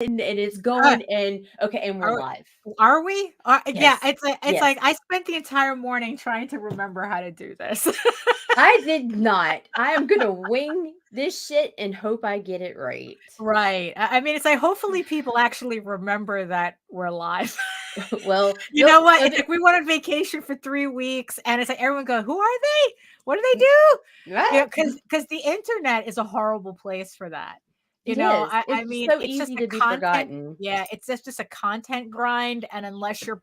and it's going and okay, and we're Are, live. are we? Yeah, Yes. it's Yes. like I spent the entire morning trying to remember how to do this. I did not. I am gonna wing this shit and hope I get it right. Right. I mean, it's like hopefully people actually remember that we're live. Well, You know what? It's like we went on vacation for 3 weeks, and it's like everyone go, "Who are they? What do they do?" Yeah, right? because the internet is a horrible place for that. You It know, is. I It's mean, so it's just easy a to be content. forgotten. Yeah, it's just a content grind, and unless you're,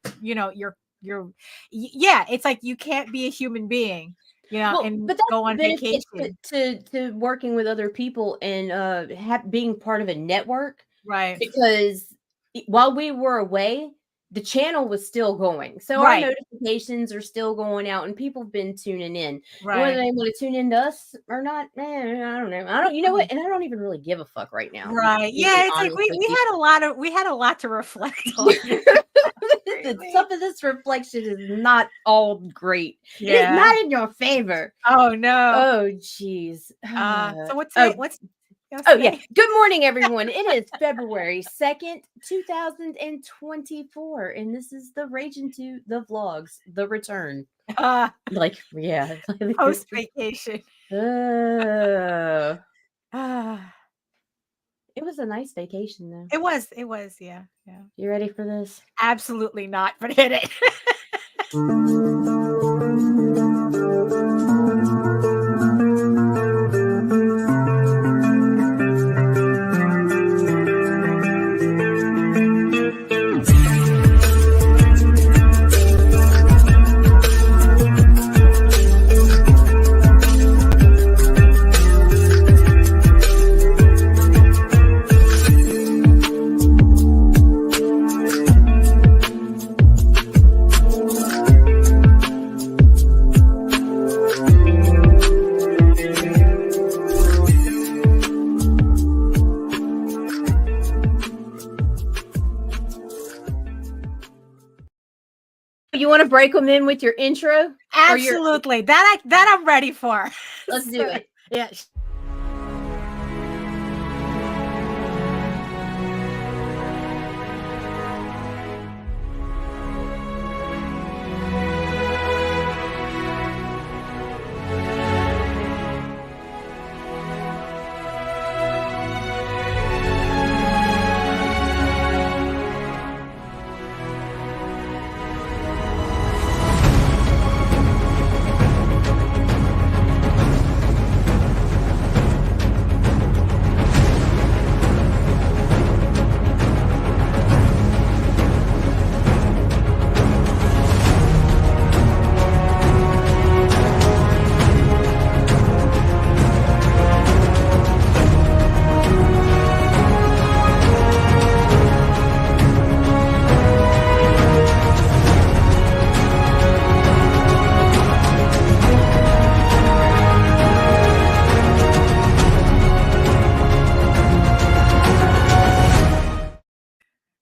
yeah, it's like you can't be a human being, Well, and but that's go the on benefit vacation. to working with other people and being part of a network Right. because while we were away, the channel was still going. So our Right. notifications are still going out and people have been tuning in. And whether Right. they want to tune into us or not, I don't know. I don't, you know what? And I don't even really give a fuck right now, to be Right. completely Yeah, it's like honest with we you. had a lot to reflect on. Some of this reflection is not all great. It is Yeah. not in your favor. Oh, no. Oh, jeez. So what's Oh, today? What's oh, yeah. today? Good morning, everyone. It is February 2nd, 2024, and this is the Rage into the Vlogs, the return. Uh, Like, yeah. Post vacation. Uh, Ah, it was a nice vacation, though. it was, yeah, yeah. You ready for this? Absolutely not, but hit it. You want to break them in with your intro? Absolutely. That I'm ready for. Let's do it. Yeah.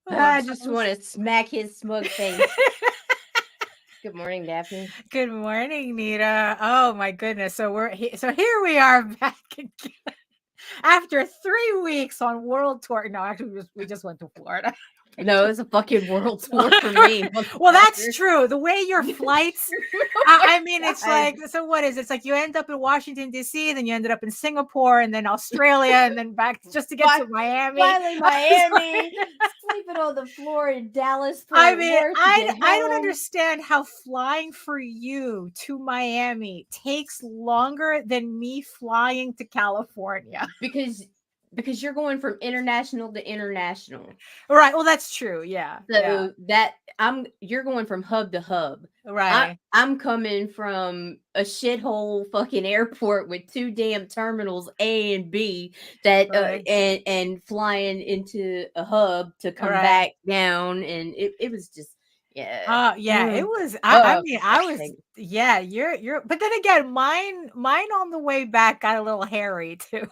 I just want to smack his smug face. Good morning, Daphne. Good morning, Nita. Oh my goodness. So here we are back again. After 3 weeks on world tour. No, actually we just went to Florida. No, it's a fucking world tour for me. Well, that's true. The way your flights, I mean, it's like, so what is it? It's like you end up in Washington, D.C., then you ended up in Singapore, and then Australia, and then back just to get to Miami. Finally, Miami. Sleeping on the floor in Dallas. I mean, I don't understand how flying for you to Miami takes longer than me flying to California. Because you're going from international to international. Right. Well, that's true. Yeah. So you're going from hub to hub. Right. I'm coming from a shithole fucking airport with 2 damn terminals A and B that Right. And flying into a hub to come back down, and it was just yeah. Yeah, it was. I mean, I was. Yeah, you're. But then again, mine on the way back got a little hairy too.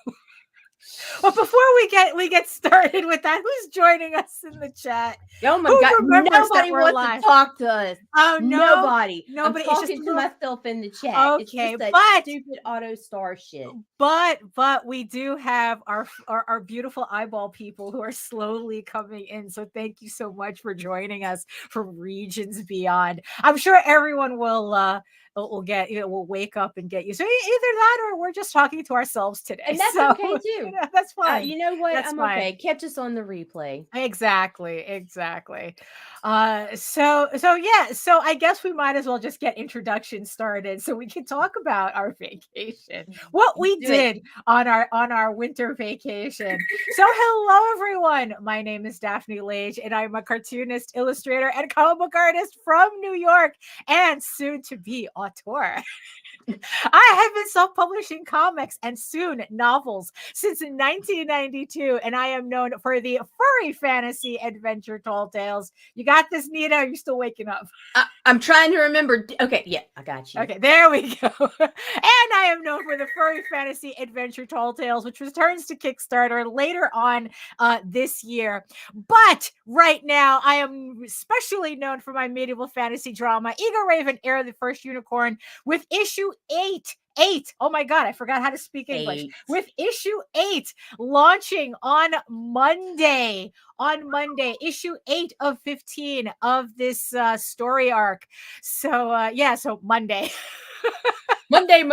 Well, before we get started with that, who's joining us in the chat? Oh my Who God! remembers that Nobody we're wants live? to talk to us. Oh no, Nobody. nobody. I'm It's just talking a to little. myself in the chat. Okay, It's just that but stupid auto star shit. but we do have our beautiful eyeball people who are slowly coming in. So thank you so much for joining us for Regions Beyond. I'm sure everyone will get, will wake up and get you. So either that or we're just talking to ourselves today. And that's so, okay too. That's fine. You know what? That's I'm fine. okay. Catch us on the replay. Exactly. So yeah, so I guess we might as well just get introductions started so we can talk about our vacation, what we did on our winter vacation. So hello everyone, my name is Daphne Lage and I'm a cartoonist, illustrator, and comic book artist from New York and soon to be auteur. I have been self-publishing comics and soon novels since 1992, and I am known for the furry fantasy adventure Tall Tales. You got this, Nita? Are you still waking up? I'm trying to remember. Okay, yeah, I got you. Okay, there we go. And I am known for the furry fantasy adventure Tall Tales, which returns to Kickstarter later on this year. But right now, I am especially known for my medieval fantasy drama, Eagle Raven, Heir of the First Unicorn, with issue 8. Oh my God, I forgot how to speak English. With issue 8 launching on Monday. Issue 8 of 15 of this story arc. So so Monday. Monday.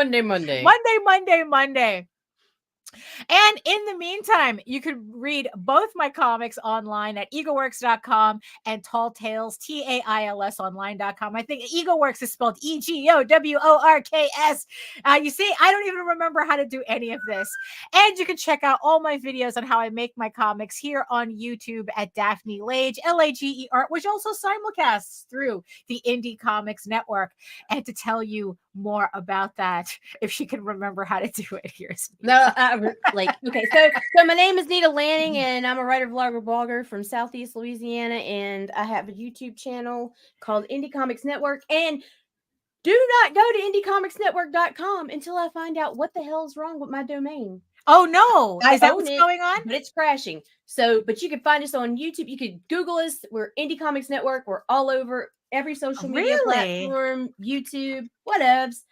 And in the meantime, you could read both my comics online at eagleworks.com and Tall Tales, TAILS online.com. I think Eagleworks is spelled EGOWORKS. You see, I don't even remember how to do any of this. And you can check out all my videos on how I make my comics here on YouTube at Daphne Lage, LAGE Art, which also simulcasts through the Indie Comics Network. And to tell you more about that, if she can remember how to do it, here's me. No, okay. So my name is Nita Lanning, and I'm a writer, vlogger, blogger from Southeast Louisiana, and I have a YouTube channel called Indie Comics Network. And do not go to indiecomicsnetwork.com until I find out what the hell is wrong with my domain. Oh no! Is that what's going on? But it's crashing. So, but you can find us on YouTube. You could Google us. We're Indie Comics Network. We're all over every social media platform, YouTube, whatevs.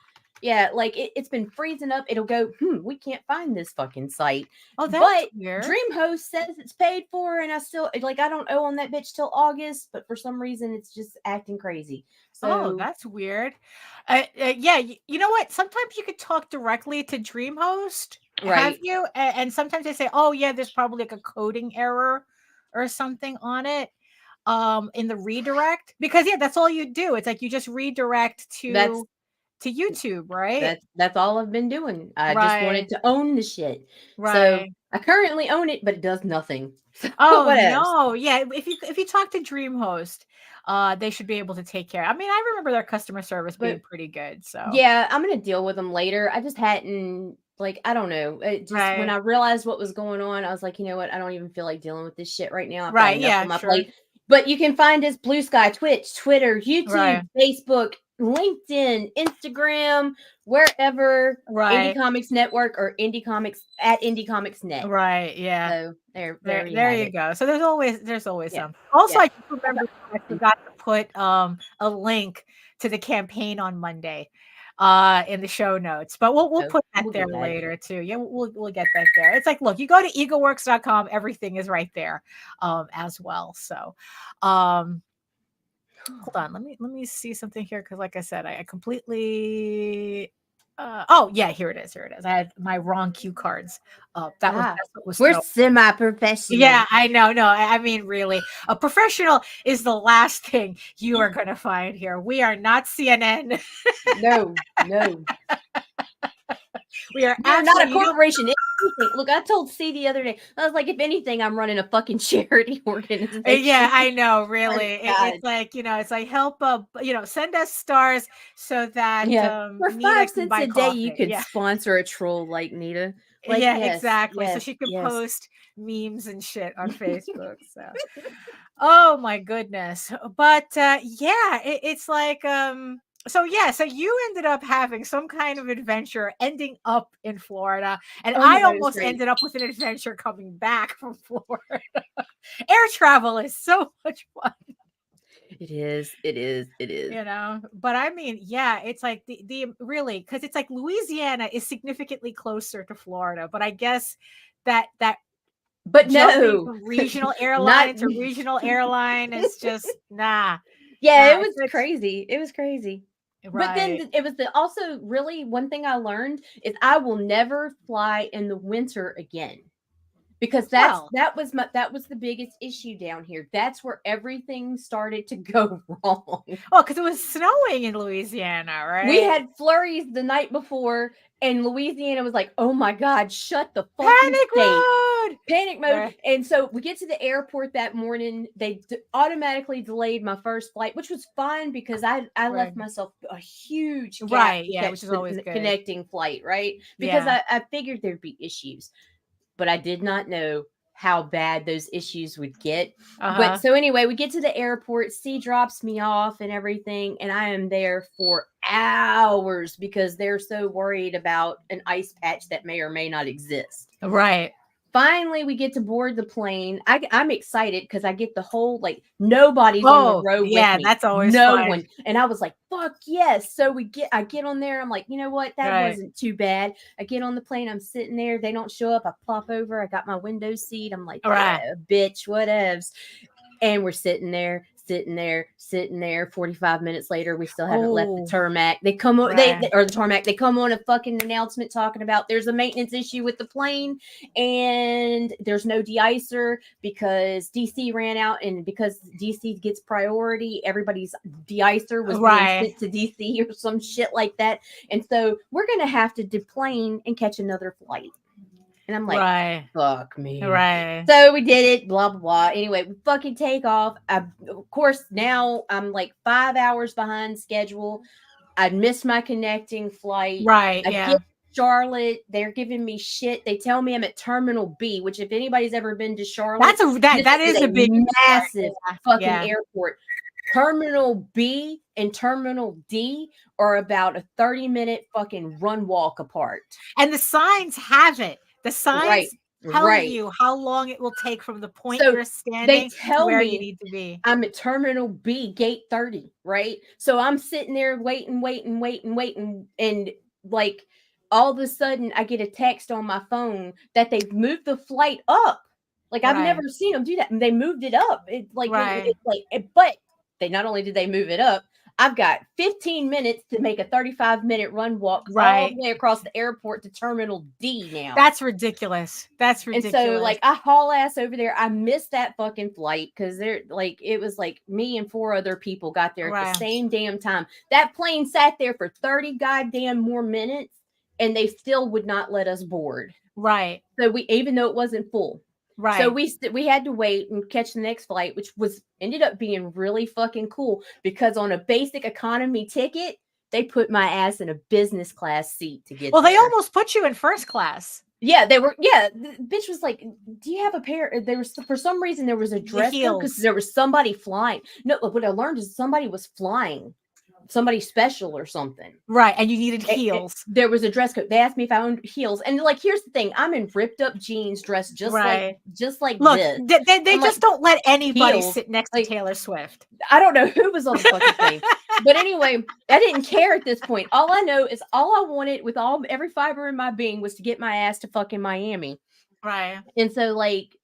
Yeah, like it's been freezing up. It'll go, we can't find this fucking site. Oh, that's weird. DreamHost says it's paid for, and I still I don't owe on that bitch till August, but for some reason it's just acting crazy. So that's weird. Yeah, you know what? Sometimes you could talk directly to DreamHost. Right. Have you? And sometimes they say, oh yeah, there's probably like a coding error or something on it. In the redirect, because that's all you do. It's like you just redirect to YouTube, right? That's all I've been doing. I just wanted to own the shit. Right. So I currently own it, but it does nothing. Oh no, yeah. If you talk to DreamHost, they should be able to take care. I mean, I remember their customer service being pretty good. So yeah, I'm gonna deal with them later. I just hadn't I don't know. It just when I realized what was going on, I was like, you know what? I don't even feel like dealing with this shit right now. I've got enough on my plate. But you can find us Blue Sky, Twitch, Twitter, YouTube, Facebook, LinkedIn, Instagram, wherever. Indie Comics Network or Indie Comics at Indie Comics Net. Right. Yeah. So there you go. So there's always some. Also, I just remember I forgot to put a link to the campaign on Monday in the show notes, but we'll put that there later too. Yeah, we'll get that there. It's like, look, you go to eagleworks.com, everything is right there as well. So hold on, let me see something here, because like I said, I completely here it is. I had my wrong cue cards. That's what was we're semi-professional. Yeah, I know. No, I mean, really, a professional is the last thing you are going to find here. We are not CNN. No. We are not a corporation. Look, I told C the other day, I was like, if anything, I'm running a fucking charity organization. Yeah, I know, really. It's like, it's like, help, send us stars so that for 5 cents a day you could sponsor a troll like Nita. Exactly. So she could post memes and shit on Facebook. So oh my goodness. But it's like So you ended up having some kind of adventure ending up in Florida, and I almost ended up with an adventure coming back from Florida. Air travel is so much fun. It is. You know, but I mean, yeah, it's like the really, because it's like Louisiana is significantly closer to Florida, but I guess that but no, from regional airline to regional airline is just nah. Yeah, it was crazy. It was crazy. Right. But then it was also really one thing I learned is I will never fly in the winter again. Because that was the biggest issue down here. That's where everything started to go wrong. Oh, because it was snowing in Louisiana, right? We had flurries the night before, and Louisiana was like, "Oh my God, shut the fucking Panic mode. Right. And so we get to the airport that morning. They automatically delayed my first flight, which was fine because I left myself a huge gap which is always good. Connecting flight, right? Because I figured there'd be issues. But I did not know how bad those issues would get. But so anyway, we get to the airport, C drops me off and everything, and I am there for hours because they're so worried about an ice patch that may or may not exist. Right. Finally, we get to board the plane. I'm excited because I get the whole, like, nobody's on the road with me. Yeah, that's always fun. One. And I was like, fuck yes. So I get on there. I'm like, you know what? That wasn't too bad. I get on the plane. I'm sitting there. They don't show up. I plop over. I got my window seat. I'm like, yeah, bitch, whatevs. And we're sitting there. 45 minutes later, we still haven't left the tarmac. They come on, the tarmac. They come on a fucking announcement talking about there's a maintenance issue with the plane, and there's no de-icer because DC ran out, and because DC gets priority, everybody's de-icer was being sent to DC or some shit like that, and so we're gonna have to deplane and catch another flight. And I'm like, fuck me. Right. So we did it, blah, blah, blah. Anyway, we fucking take off. Of course, now I'm like 5 hours behind schedule. I missed my connecting flight. Right. I get Charlotte. They're giving me shit. They tell me I'm at Terminal B, which if anybody's ever been to Charlotte, that is a big, massive fucking airport. Terminal B and Terminal D are about a 30-minute fucking run walk apart. And the signs have it. The signs tell you how long it will take from the point you're standing to where you need to be. I'm at Terminal B, gate 30, right? So I'm sitting there waiting. And like all of a sudden I get a text on my phone that they've moved the flight up. Like I've never seen them do that. And they moved it up. It's like, but they not only did they move it up, I've got 15 minutes to make a 35-minute run walk all the way across the airport to Terminal D now. That's ridiculous. And so, like, I haul ass over there. I missed that fucking flight because it was like me and 4 other people got there at the same damn time. That plane sat there for 30 goddamn more minutes, and they still would not let us board. Right. So even though it wasn't full. Right. So we had to wait and catch the next flight, which ended up being really fucking cool because on a basic economy ticket, they put my ass in a business class seat to get. Well, they almost put you in first class. Yeah, they were. Yeah, the bitch was like, "Do you have a pair?" There was for some reason there was a dress code because there was somebody flying. No, what I learned is somebody was flying. Somebody special or something. Right. And you needed heels. There was a dress code. They asked me if I owned heels. And like, here's the thing. I'm in ripped up jeans dressed just like Look, this. They just don't let anybody sit next to Taylor Swift. I don't know who was on the fucking thing. But anyway, I didn't care at this point. All I know is all I wanted with every fiber in my being was to get my ass to fucking Miami. Right. And so like,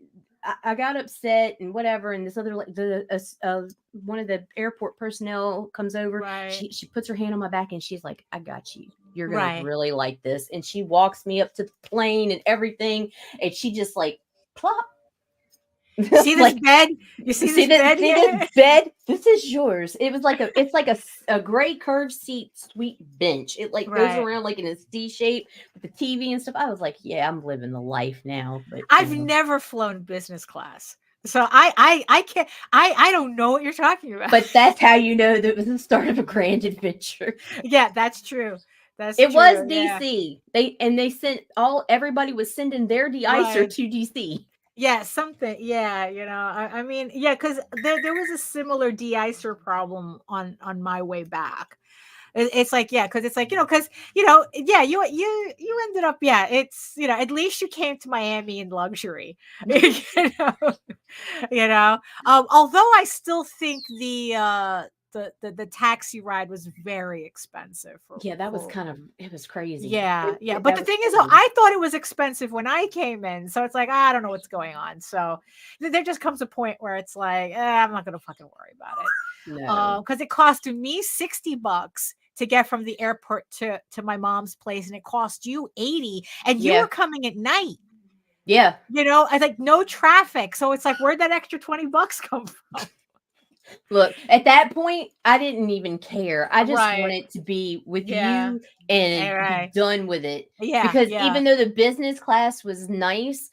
I got upset and whatever, and this other one of the airport personnel comes over. Right. She puts her hand on my back and she's like, "I got you. You're gonna really like this." And she walks me up to the plane and everything, and she just like plop. See this bed? You see this bed? This bed? This is yours. It was like it's like a gray curved seat, sweet bench. It like goes around like in a C shape with the TV and stuff. I was like, yeah, I'm living the life now. But I've never flown business class. So I can't I don't know what you're talking about. But that's how you know that it was the start of a grand adventure. Yeah, that's true. Was DC. They sent everybody was sending their de-icer to DC. Yeah, something. Yeah, I mean, yeah, because there was a similar de-icer problem on my way back. It's like, yeah, because it's like, because yeah, you ended up, yeah, it's, at least you came to Miami in luxury. Although I still think the taxi ride was very expensive Yeah, that was it was crazy. Yeah, but the thing is, I thought it was expensive when I came in, so it's like, I don't know what's going on. So there just comes a point where it's like, I'm not gonna fucking worry about it. No, because it cost me $60 to get from the airport to my mom's place, and it cost you $80, and you were coming at night. Yeah, I like no traffic, so it's like, where'd that extra $20 come from? Look, at that point, I didn't even care. I just wanted to be with you and be done with it. Yeah, because even though the business class was nice,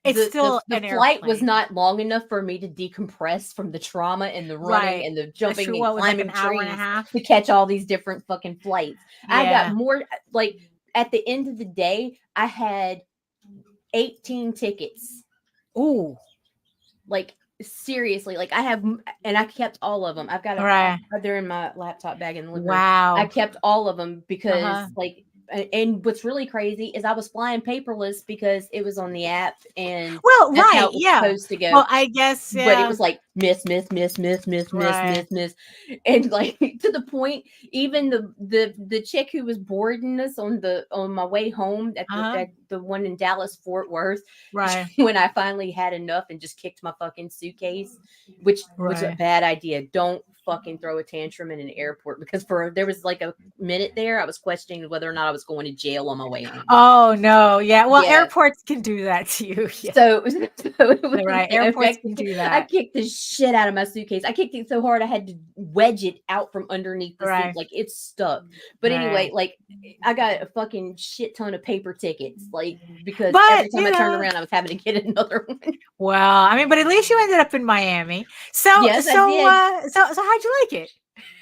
it's still the flight was not long enough for me to decompress from the trauma and the running and the jumping and climbing trees to catch all these different fucking flights. I got more, like, at the end of the day, I had 18 tickets. Ooh. Like, seriously, like, I have, and I kept all of them. I've got they're in my laptop bag in the living room. Wow. I kept all of them because like, and what's really crazy is I was flying paperless because it was on the app, and that's how it was supposed to go. Well, I guess, but it was like miss, and like, to the point, even the chick who was boarding us on my way home at the one in Dallas Fort Worth, when I finally had enough and just kicked my fucking suitcase, which was a bad idea. Don't fucking throw a tantrum in an airport, because there was like a minute there I was questioning whether or not I was going to jail on my way home. Oh no, yeah. Well, airports can do that to you. Yeah. So it was airports can do that. I kicked the shit out of my suitcase. I kicked it so hard I had to wedge it out from underneath the seat, like it's stuck. But anyway, like, I got a fucking shit ton of paper tickets, like, because every time I turned around I was having to get another one. Well, I mean, but at least you ended up in Miami. So yes, so how'd you like it?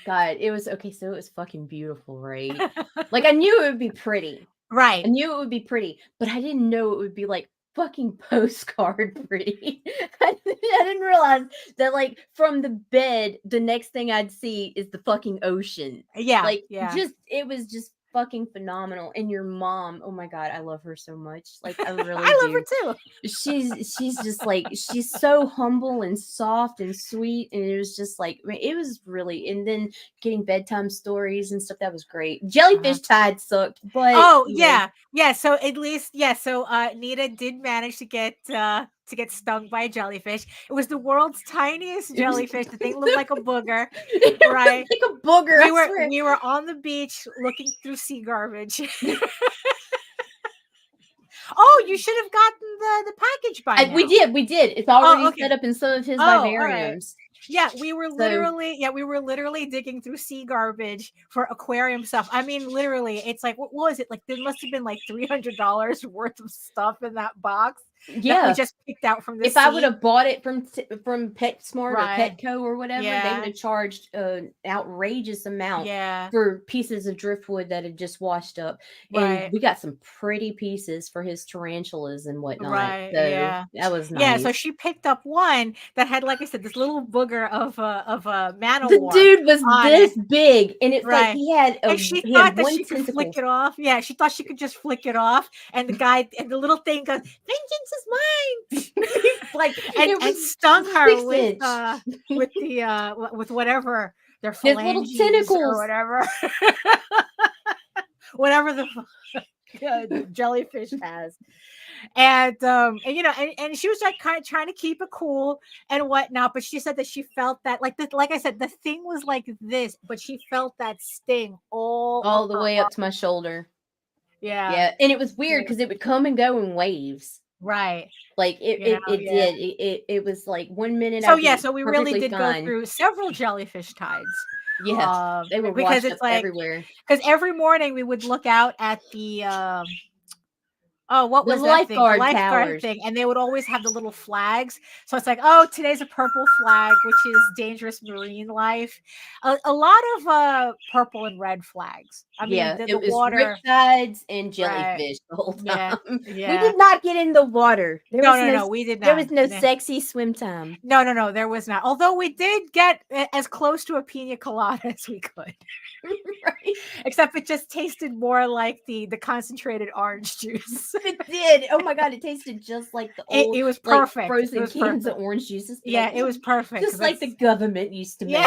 God, it was okay. So it was fucking beautiful, right? Like, I knew it would be pretty. Right. I knew it would be pretty, but I didn't know it would be like fucking postcard pretty. I didn't realize that, like, from the bed, the next thing I'd see is the fucking ocean. Yeah. Like, it was just fucking phenomenal. And your mom, oh my God, I love her so much. Like, I really I love her too. She's just like, she's so humble and soft and sweet. And it was just like, it was really, and then getting bedtime stories and stuff, that was great. Jellyfish tide sucked, but yeah. So at least, so Nita did manage to get stung by a jellyfish. It was the world's tiniest jellyfish. The thing looked like a booger, right? Like a booger. We were on the beach looking through sea garbage. Oh, you should have gotten the package by now. We did. It's already set up in some of his vivariums. Yeah, we were literally digging through sea garbage for aquarium stuff. I mean, literally, it's like, what was it? Like, there must have been like $300 worth of stuff in that box. Yeah, that we just picked out from the sea. I would have bought it from PetSmart or Petco or whatever, they would have charged an outrageous amount for pieces of driftwood that had just washed up. And we got some pretty pieces for his tarantulas and whatnot. Right. So that was nice. Yeah. So she picked up one that had, like I said, this little booger of a man. The dude was this big, and it's like he had. And she thought that she could flick it off. Yeah, she thought she could just flick it off, and the guy and the little thing goes, "Vengeance is mine!" Like, and stung her with whatever their little tentacles or whatever, whatever the jellyfish has. And and she was like kind of trying to keep it cool and whatnot, but she said that she felt that, like I said, the thing was like this, but she felt that sting all the way up to my shoulder. Yeah, and it was weird because it would come and go in waves. Right. Like it did. It was like 1 minute. So we really did go through several jellyfish tides. Yeah, they were because it's like everywhere. Because every morning we would look out at the Oh, what The was that thing? The lifeguard lifeguard towers. thing. And they would always have the little flags. So it's like, oh, today's a purple flag, which is dangerous marine life. A lot of purple and red flags. I mean, the it was water. riptides and Right. jellyfish the whole time. Yeah. We Yeah. did not get in the water. No, we did not. There was no sexy swim time. No, there was not. Although we did get as close to a pina colada as we could. Right. Except it just tasted more like the concentrated orange juice. It did. Oh my God, it tasted just like the old it was perfect. Like, frozen was cans perfect. of orange juices. Yeah, like, it was perfect. Just like the government used to make.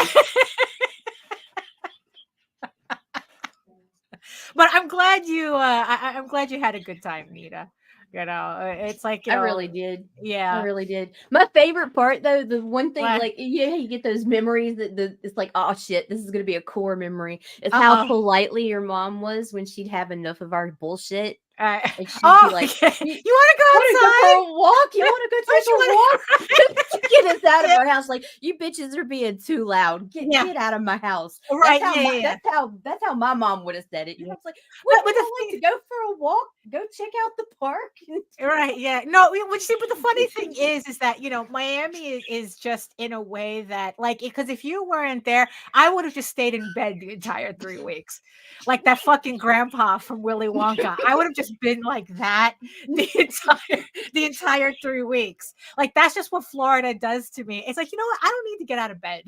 But I'm glad you I'm glad you had a good time, Nita. You know, it's like, I really did. Yeah, I really did. My favorite part, though, the one thing, what? like, you get those memories that it's like, oh shit, this is gonna be a core memory. Is how politely your mom was when she'd have enough of our bullshit. And she'd be like, okay. You want to go outside? Go for a walk? You want to go take a walk? Get us out of our house! Like, you bitches are being too loud. Get out of my house. Right? That's how my mom would have said it. You know, it's like, what would you like to go for a walk? Go check out the park. Right? Yeah. No. See, but the funny thing is that Miami is just in a way that, like, because if you weren't there, I would have just stayed in bed the entire 3 weeks, like that fucking grandpa from Willy Wonka. I would have just been like that the entire 3 weeks. Like, that's just what Florida does to me. It's like, you know what? I don't need to get out of bed.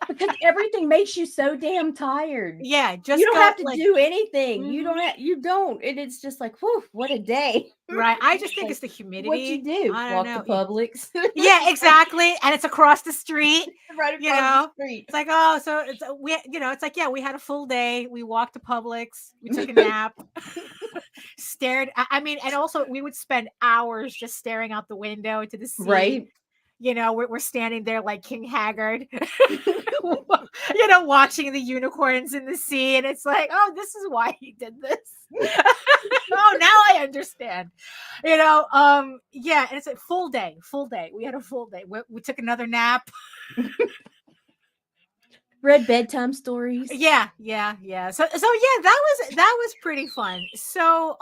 Because everything makes you so damn tired. Yeah, you don't have to do anything. Mm-hmm. You don't. And it's just like, whew, what a day. Right. I just think it's the humidity. What you do? Walk to Publix. Yeah, exactly. And it's across the street. Right across the street. It's like, oh, so it's like, yeah, we had a full day. We walked to Publix. We took a nap. Stared. I mean, and also we would spend hours just staring out the window into the sea. Right. You know, we're standing there like King Haggard, watching the unicorns in the sea. And it's like, oh, this is why he did this. Oh, now I understand. Yeah. And it's a full day. We had a full day. We took another nap. Read bedtime stories. Yeah. So yeah, that was pretty fun. So,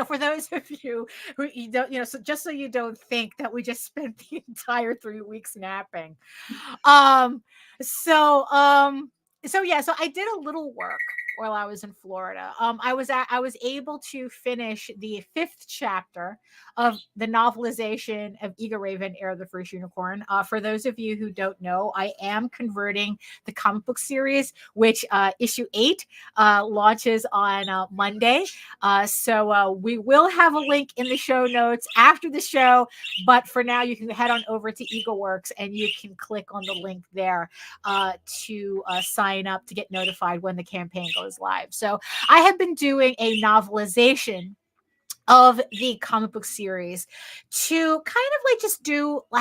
for those of you who you don't, so just so you don't think that we just spent the entire 3 weeks napping. So I did a little work while I was in Florida. I was able to finish the 5th chapter of the novelization of Eagle Raven, Heir of the First Unicorn. For those of you who don't know, I am converting the comic book series, which issue 8 launches on Monday. So we will have a link in the show notes after the show, but for now you can head on over to EagleWorks and you can click on the link there to sign up to get notified when the campaign goes live. So I have been doing a novelization of the comic book series to kind of like just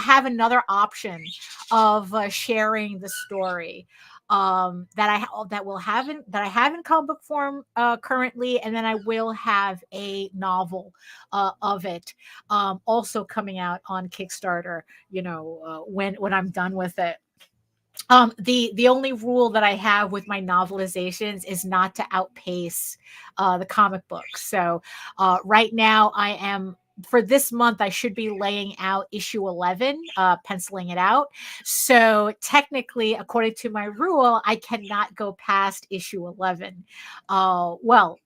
have another option of sharing the story that I have in comic book form currently, and then I will have a novel of it also coming out on Kickstarter, when I'm done with it. The only rule that I have with my novelizations is not to outpace the comic books. So right now for this month, I should be laying out issue 11, penciling it out. So technically, according to my rule, I cannot go past issue 11. Once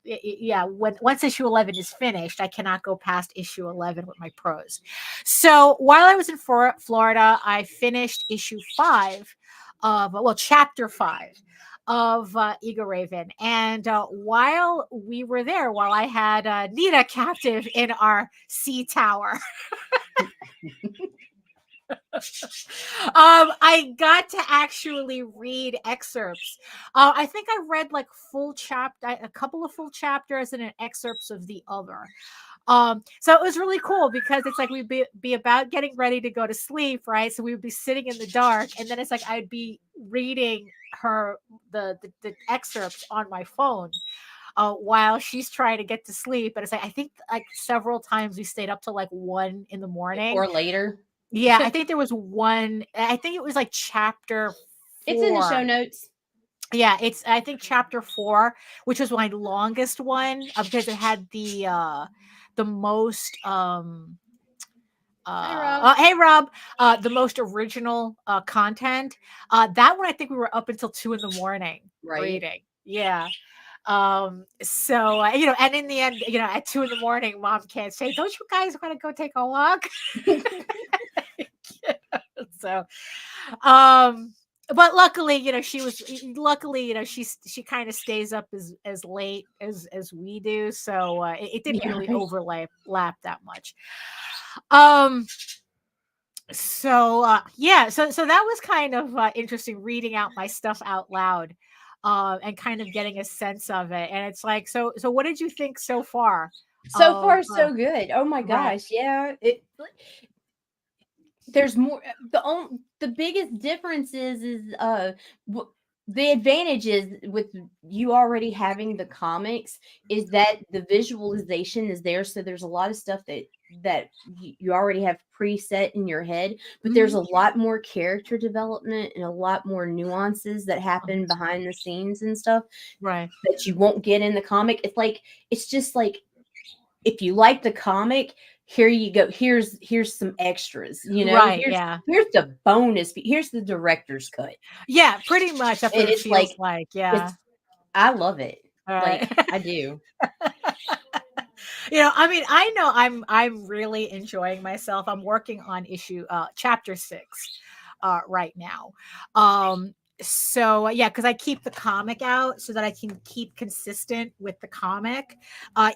issue 11 is finished, I cannot go past issue 11 with my prose. So while I was in Florida, I finished issue 5 chapter 5 of Eagle Raven. And while we were there, while I had Nita captive in our sea tower, I got to actually read excerpts. I think I read like a couple of full chapters and excerpts of the other. So it was really cool because it's like we'd be about getting ready to go to sleep, right? So we would be sitting in the dark, and then it's like I'd be reading her the excerpts on my phone while she's trying to get to sleep. And it's like I think like several times we stayed up till like 1 a.m. or later. Yeah, I think there was one. I think it was like chapter 4. It's in the show notes. Yeah, it's I think chapter 4, which was my longest one, because it had the most Hi, Rob. hey Rob, the most original content. That one I think we were up until 2 in the morning Right. reading. Yeah. So and in the end, at 2 in the morning, mom can't say, "Don't you guys want to go take a walk?" So, but luckily, she kind of stays up as late as we do, so it didn't Yeah, really right. overlap that much. Um, so so that was kind of interesting, reading out my stuff out loud, and kind of getting a sense of it. And it's like, so what did you think so far So of far, so good. Oh my right, gosh, yeah. There's more. The biggest difference is the advantages with you already having the comics is that the visualization is there. So there's a lot of stuff that you already have preset in your head, but there's mhm, a lot more character development and a lot more nuances that happen uh-huh, behind the scenes and stuff right, that you won't get in the comic. It's just like, if you like the comic, here you go. Here's some extras. right, yeah. Here's the bonus. Here's the director's cut. Yeah, pretty much that's what And it it's feels like like, yeah. it's I love it. All right. Like I do. I mean, I know I'm really enjoying myself. I'm working on chapter 6 right now. So yeah, because I keep the comic out so that I can keep consistent with the comic,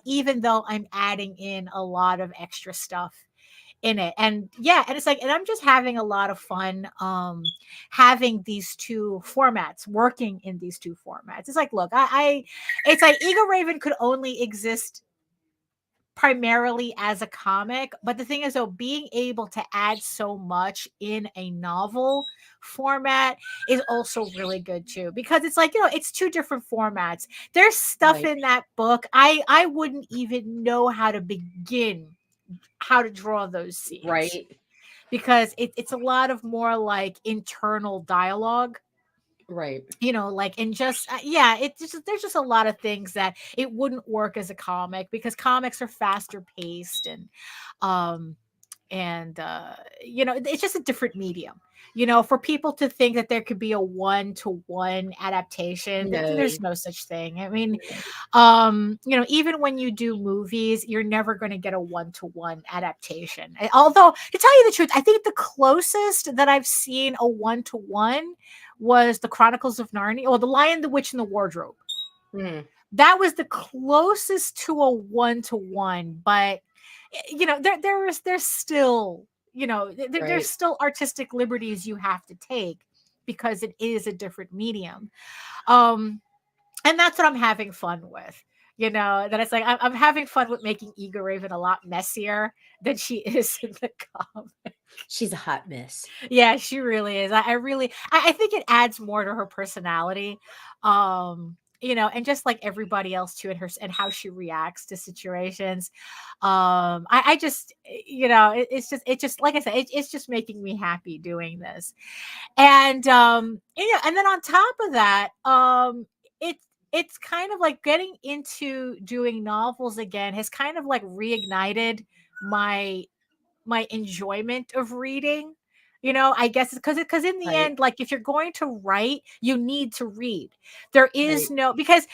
even though I'm adding in a lot of extra stuff in it. And yeah, and it's like, and I'm just having a lot of fun having these two formats, working in these two formats. It's like, look, I it's like Eagle Raven could only exist primarily as a comic, but the thing is, though, being able to add so much in a novel format is also really good too, because it's like, it's two different formats. There's stuff Right. in that book I wouldn't even know how to begin how to draw those scenes, Right. because it's a lot of more like internal dialogue, Right. like, and just yeah, it just there's just a lot of things that it wouldn't work as a comic, because comics are faster paced, um it's just a different medium. For people to think that there could be a one-to-one adaptation, No. there's no such thing. I mean, No. even when you do movies, you're never going to get a one-to-one adaptation. Although, to tell you the truth, I think the closest that I've seen a one-to-one was the Chronicles of Narnia, or the Lion, the Witch, and the Wardrobe. Mm. That was the closest to a one-to-one, but there's still, there's Right. still artistic liberties you have to take, because it is a different medium. um and that's what I'm having fun with. That it's like I'm having fun with making Eagle Raven a lot messier than she is in the comic. She's a hot mess. Yeah, she really is. I think it adds more to her personality. And just like everybody else too, and how she reacts to situations. I just, it's just like I said, it's just making me happy doing this. And then on top of that, it's kind of like getting into doing novels again has kind of like reignited my enjoyment of reading. I guess because in the Right. end, like, if you're going to write, you need to read. There is Right. no, because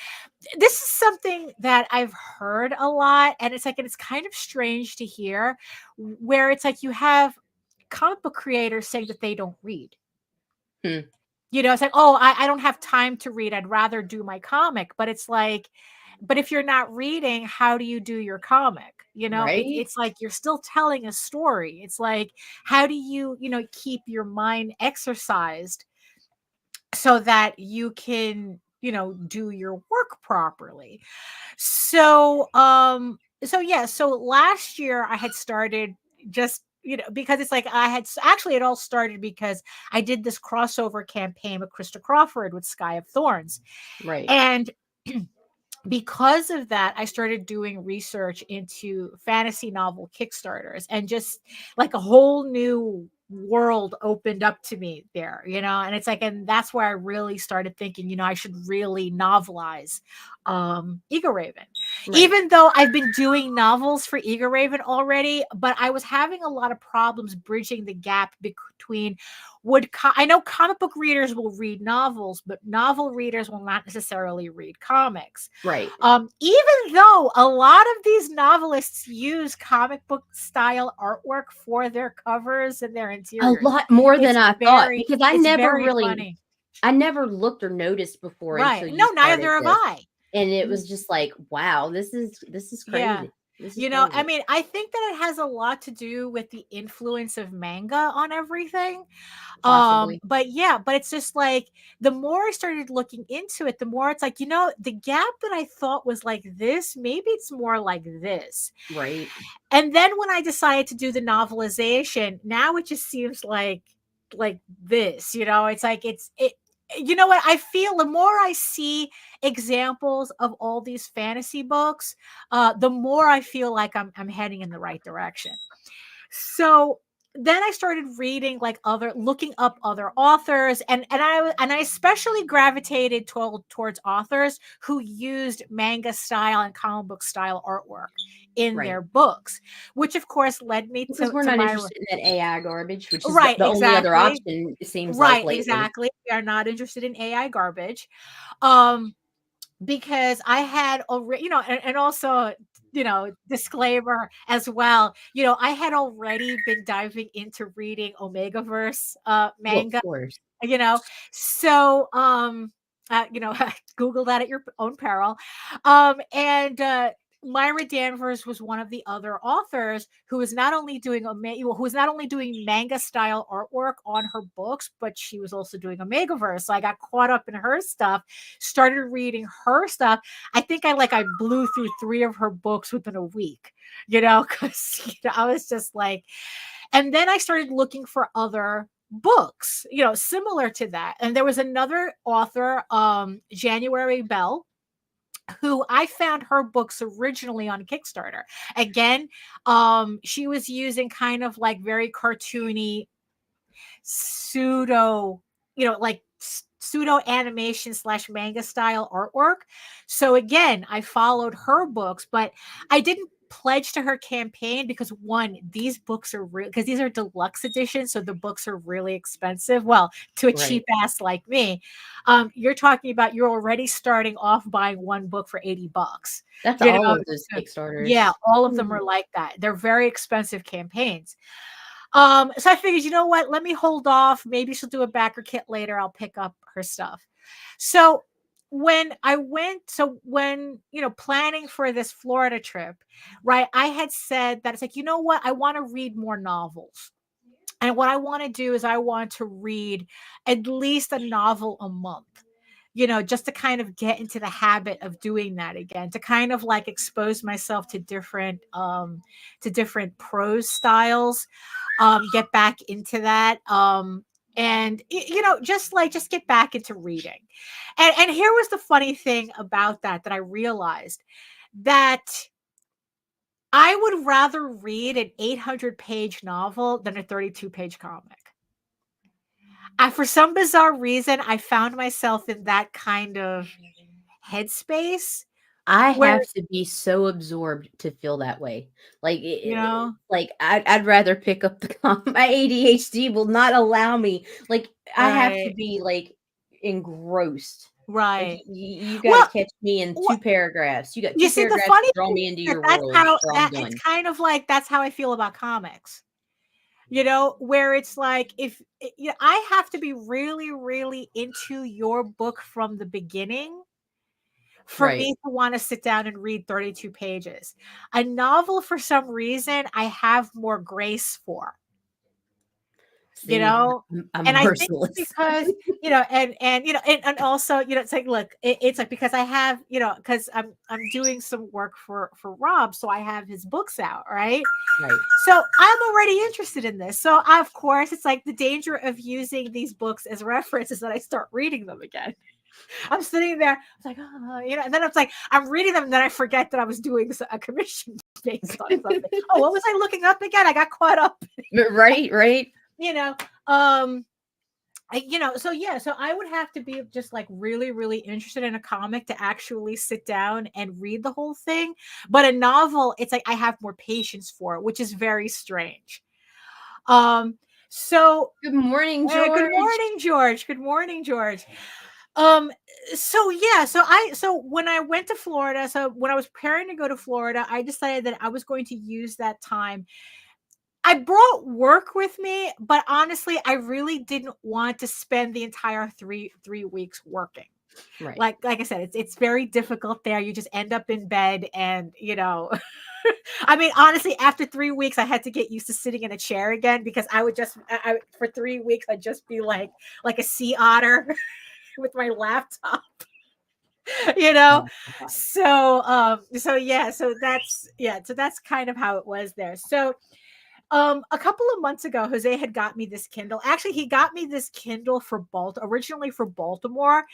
this is something that I've heard a lot, and it's kind of strange to hear, where it's like you have comic book creators saying that they don't read. Hmm. It's like, oh, I don't have time to read. I'd rather do my comic. But it's like, but if you're not reading, how do you do your comic? Right. It's like you're still telling a story. It's like, how do you, keep your mind exercised so that you can, do your work properly? So yeah, so last year I had started, just, because it's like actually, it all started because I did this crossover campaign with Krista Crawford with Sky of Thorns. Right. And because of that, I started doing research into fantasy novel Kickstarters, and just like a whole new world opened up to me there, and it's like, and that's where I really started thinking, I should really novelize Eagle Raven. Right. Even though I've been doing novels for Eagle Raven already, but I was having a lot of problems bridging the gap between I know comic book readers will read novels, but novel readers will not necessarily read comics. Right. Even though a lot of these novelists use comic book style artwork for their covers and their interiors. A lot more than I thought, because I never looked or noticed before. Right. No, neither have I. And it was just like, wow, this is crazy. Yeah. I mean, I think that it has a lot to do with the influence of manga on everything. Possibly. But it's just like, the more I started looking into it, the more it's like, the gap that I thought was like this, maybe it's more like this. Right. And then when I decided to do the novelization, now it just seems like this, it's like, you know what? I feel the more I see examples of all these fantasy books, the more I feel like I'm heading in the right direction. So then I started reading looking up other authors, and I especially gravitated towards authors who used manga style and comic book style artwork in their books, which of course led me because to we're not interested in that AI garbage, which is the only other option, it seems like lately. Exactly. We are not interested in AI garbage, because I had already, and also, disclaimer as well, I had already been diving into reading Omegaverse manga, well, of course. So Google that at your own peril. And Myra Danvers was one of the other authors who was not only doing manga style artwork on her books, but she was also doing Omegaverse. So I got caught up in her stuff, started reading her stuff. I think I blew through 3 of her books within a week, because I was just like, and then I started looking for other books, similar to that. And there was another author, January Bell, who I found her books originally on Kickstarter. Again, she was using kind of very cartoony pseudo animation / manga style artwork. So again, I followed her books, but I didn't pledge to her campaign because, one, these books are because these are deluxe editions, so the books are really expensive. Well, to a cheap ass like me, you're talking about you're already starting off buying one book for $80. That's all of those Kickstarters. Yeah, all of them are like that. They're very expensive campaigns. So I figured, you know what? Let me hold off. Maybe she'll do a backer kit later. I'll pick up her stuff. So when planning for this Florida trip, right, I had said that it's like, you know what? I want to read more novels. And what I want to do is I want to read at least a novel a month, just to kind of get into the habit of doing that again, to kind of expose myself to different prose styles, get back into that. And just get back into reading. And here was the funny thing about that I realized, that I would rather read an 800-page novel than a 32-page comic. For some bizarre reason, I found myself in that kind of headspace. I have to be so absorbed to feel that way. I'd rather pick up my ADHD will not allow me. I have to be engrossed. Right. You got to catch me in 2 paragraphs. You got 2 paragraphs to draw me into your world. It's kind of that's how I feel about comics. Where it's like, if I have to be really, really into your book from the beginning for me to want to sit down and read 32 pages. A novel, for some reason, I have more grace for. See, I'm and merciless. I think because and also it's like, look, it's like, because I have because I'm doing some work for Rob, so I have his books out, right? So I'm already interested in this, so of course it's like the danger of using these books as references that I start reading them again. I'm sitting there, it's like, and then it's like I'm reading them, and then I forget that I was doing a commission based on something. Oh, what was I looking up again? I got caught up. Right. you know, so I would have to be just like really, really interested in a comic to actually sit down and read the whole thing. But a novel, it's like I have more patience for it, which is very strange. So Good morning, George. good morning, George. Good morning, George. So when I went to Florida, so when I was preparing to go to Florida, I decided that I was going to use that time. I brought work with me, but honestly, I really didn't want to spend the entire three weeks working. Right. Like I said, it's very difficult there. You just end up in bed, and I mean, honestly, after 3 weeks, I had to get used to sitting in a chair again, because I would just for 3 weeks I'd just be like a sea otter with my laptop. So that's kind of how it was there. So a couple of months ago, Jose had got me this Kindle. Actually, he got me this Kindle for originally for Baltimore.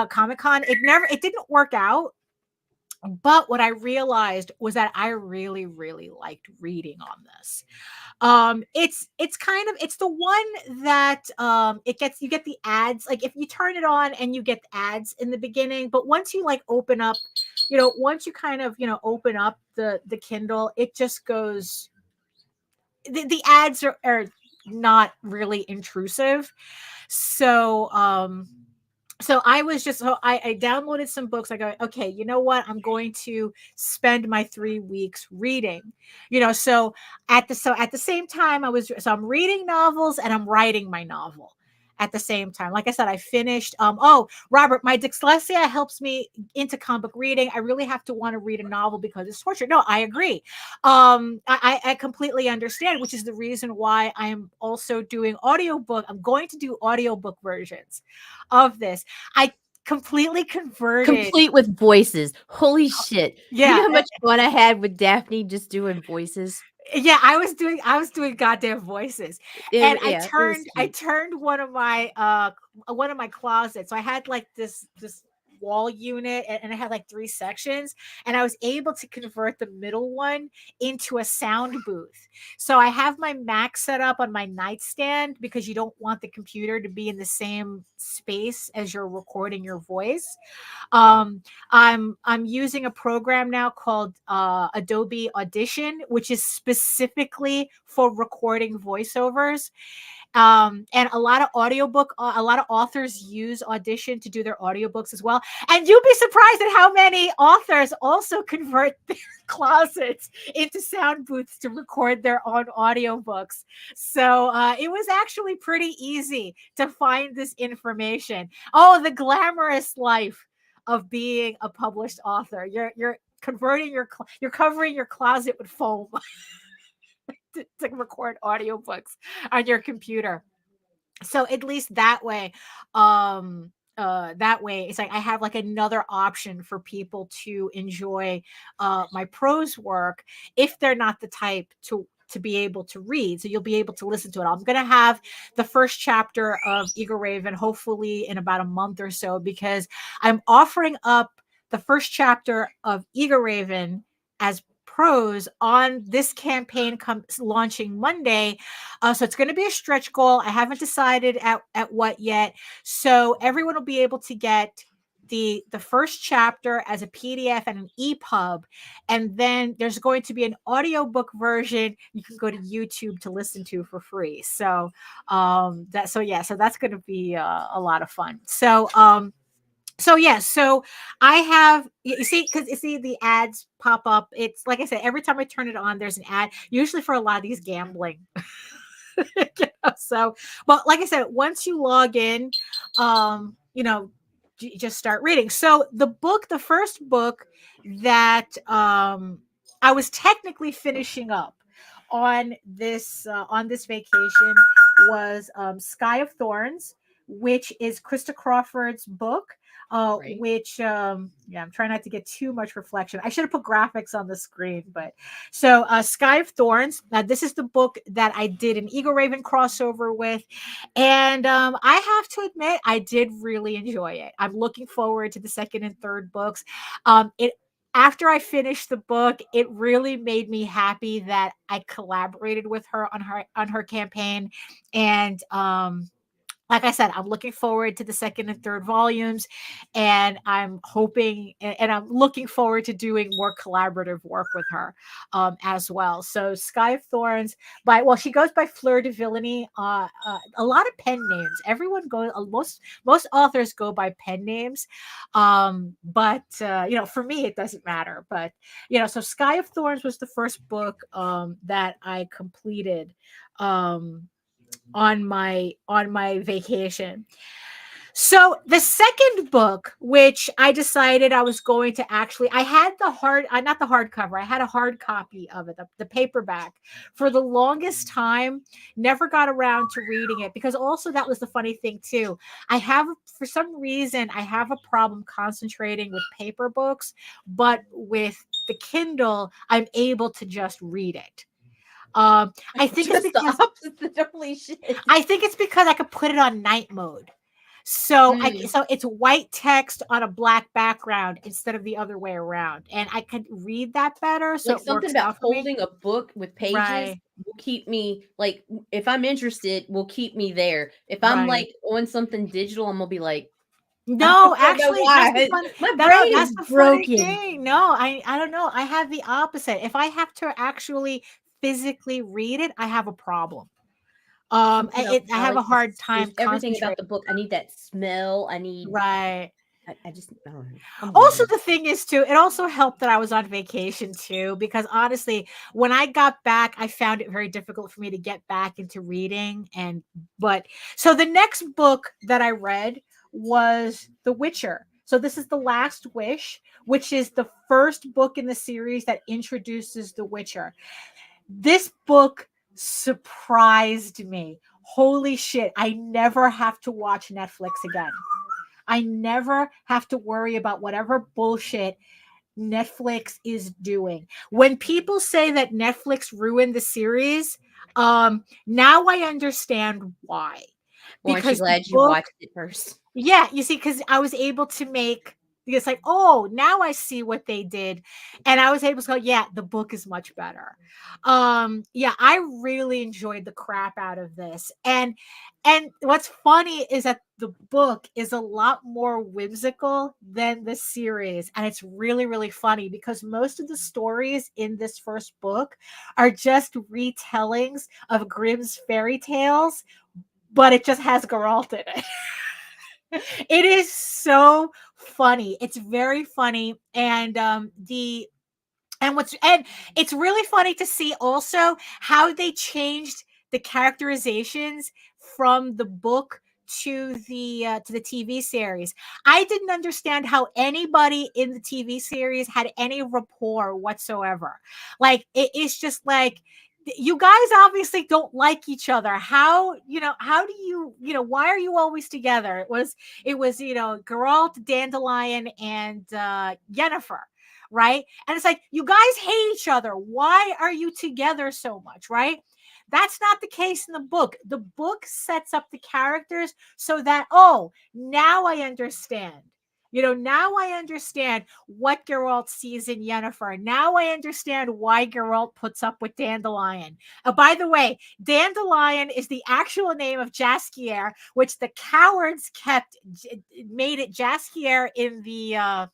Comic-Con. It didn't work out. But what I realized was that I really, really liked reading on this. It's the one that you get the ads. Like if you turn it on and you get ads in the beginning, but once you like open up, once you kind of open up the Kindle, it just goes. The ads are not really intrusive. So I downloaded some books. I go, okay, you know what? I'm going to spend my 3 weeks reading, so at the same time I'm reading novels and I'm writing my novel at the same time. Like I said, I finished, Robert, my dyslexia helps me into comic reading. I really have to want to read a novel because it's torture. No, I agree. I completely understand, which is the reason why I'm also doing audiobook. I'm going to do audiobook versions of this. I completely converted. Complete with voices. Holy shit. Yeah. You know how much fun I had with Daphne just doing voices? Yeah, I was doing goddamn voices. I turned one of my closets. So I had like this wall unit, and it had like 3 sections, and I was able to convert the middle one into a sound booth. So I have my Mac set up on my nightstand because you don't want the computer to be in the same space as you're recording your voice. I'm using a program now called Adobe Audition, which is specifically for recording voiceovers. And a lot of authors use Audition to do their audiobooks as well. And you'd be surprised at how many authors also convert their closets into sound booths to record their own audiobooks. So it was actually pretty easy to find this information. Oh, the glamorous life of being a published author. You're covering your closet with foam to record audiobooks on your computer. So at least that way, it's like I have like another option for people to enjoy my prose work if they're not the type to be able to read. So you'll be able to listen to it. I'm going to have the first chapter of Eagle Raven hopefully in about a month or so, because I'm offering up the first chapter of Eagle Raven as prose on this campaign launching Monday. So it's going to be a stretch goal. I haven't decided at what yet. So everyone will be able to get the first chapter as a PDF and an EPUB, and then there's going to be an audiobook version you can go to YouTube to listen to for free. So that's going to be a lot of fun. So I have, you see the ads pop up. It's like I said, every time I turn it on, there's an ad, usually for a lot of these gambling. So, but like I said, once you log in, you just start reading. So the first book that I was technically finishing up on this vacation was Sky of Thorns, which is Krista Crawford's book. Right. Which I'm trying not to get too much reflection. I should have put graphics on the screen, but so Sky of Thorns. Now this is the book that I did an Eagle Raven crossover with, and I have to admit I did really enjoy it. I'm looking forward to the second and third books. after I finished the book, it really made me happy that I collaborated with her on her campaign. And like I said, I'm looking forward to the second and third volumes, and I'm hoping and I'm looking forward to doing more collaborative work with her as well. So Sky of Thorns she goes by Fleur de Villainy. A lot of pen names. Everyone goes, most authors go by pen names. But for me, it doesn't matter. But, so Sky of Thorns was the first book that I completed on my vacation. So the second book, which I decided I was going to I had the not the hardcover, I had a hard copy of it, the paperback for the longest time, never got around to reading it because also that was the funny thing too. For some reason, I have a problem concentrating with paper books, but with the Kindle, I'm able to just read it. I think it's because the opposite. Holy shit. I think it's because I could put it on night mode. So so it's white text on a black background instead of the other way around, and I could read that better. So like something about holding a book with pages will keep me, like, if I'm interested, will keep me there. If I'm like on something digital, I'm gonna be like, no, actually, my brain is broken. No, I don't know. I have the opposite. If I have to actually physically read it, I have a problem. I have a hard time. Everything about the book. I need that smell. I need right. I just also the thing is too, it also helped that I was on vacation too, because honestly, when I got back, I found it very difficult for me to get back into reading. So the next book that I read was The Witcher. So this is The Last Wish, which is the first book in the series that introduces The Witcher. This book surprised me. Holy shit, I never have to watch Netflix again. I never have to worry about whatever bullshit Netflix is doing. When people say that Netflix ruined the series, now I understand why. Well, because glad you watched it first. Yeah, you see, because I was able to make it's like, oh, now I see what they did. And I was able to go, yeah, the book is much better. Yeah, I really enjoyed the crap out of this. And what's funny is that the book is a lot more whimsical than the series. And it's really, really funny because most of the stories in this first book are just retellings of Grimm's fairy tales, but it just has Geralt in it. It is so funny. It's very funny. And it's really funny to see also how they changed the characterizations from the book to the TV series. I didn't understand how anybody in the TV series had any rapport whatsoever. Like it's just like, you guys obviously don't like each other. How do you, why are you always together? It was Geralt, Dandelion, and Yennefer, right? And it's like, you guys hate each other. Why are you together so much, right? That's not the case in the book. The book sets up the characters so that, oh, now I understand. Now I understand what Geralt sees in Yennefer. Now I understand why Geralt puts up with Dandelion. By the way, Dandelion is the actual name of Jaskier, which the cowards made it Jaskier in the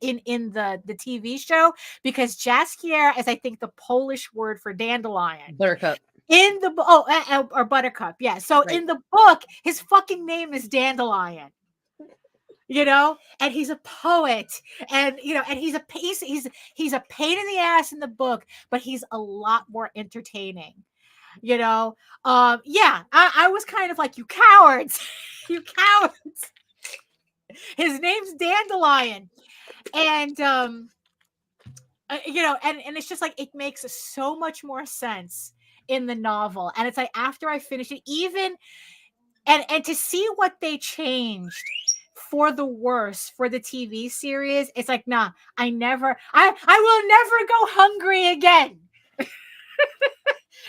in the TV show, because Jaskier is, I think, the Polish word for dandelion. Buttercup. In the or Buttercup, yeah. So right. In the book, his fucking name is Dandelion. And he's a poet, and and he's a pain in the ass in the book, but he's a lot more entertaining. Yeah, I was kind of like, you cowards, you cowards. His name's Dandelion, and and it's just like, it makes so much more sense in the novel. And it's like, after I finish it, even and to see what they changed for the worse for the TV series, it's like, nah, I will never go hungry again.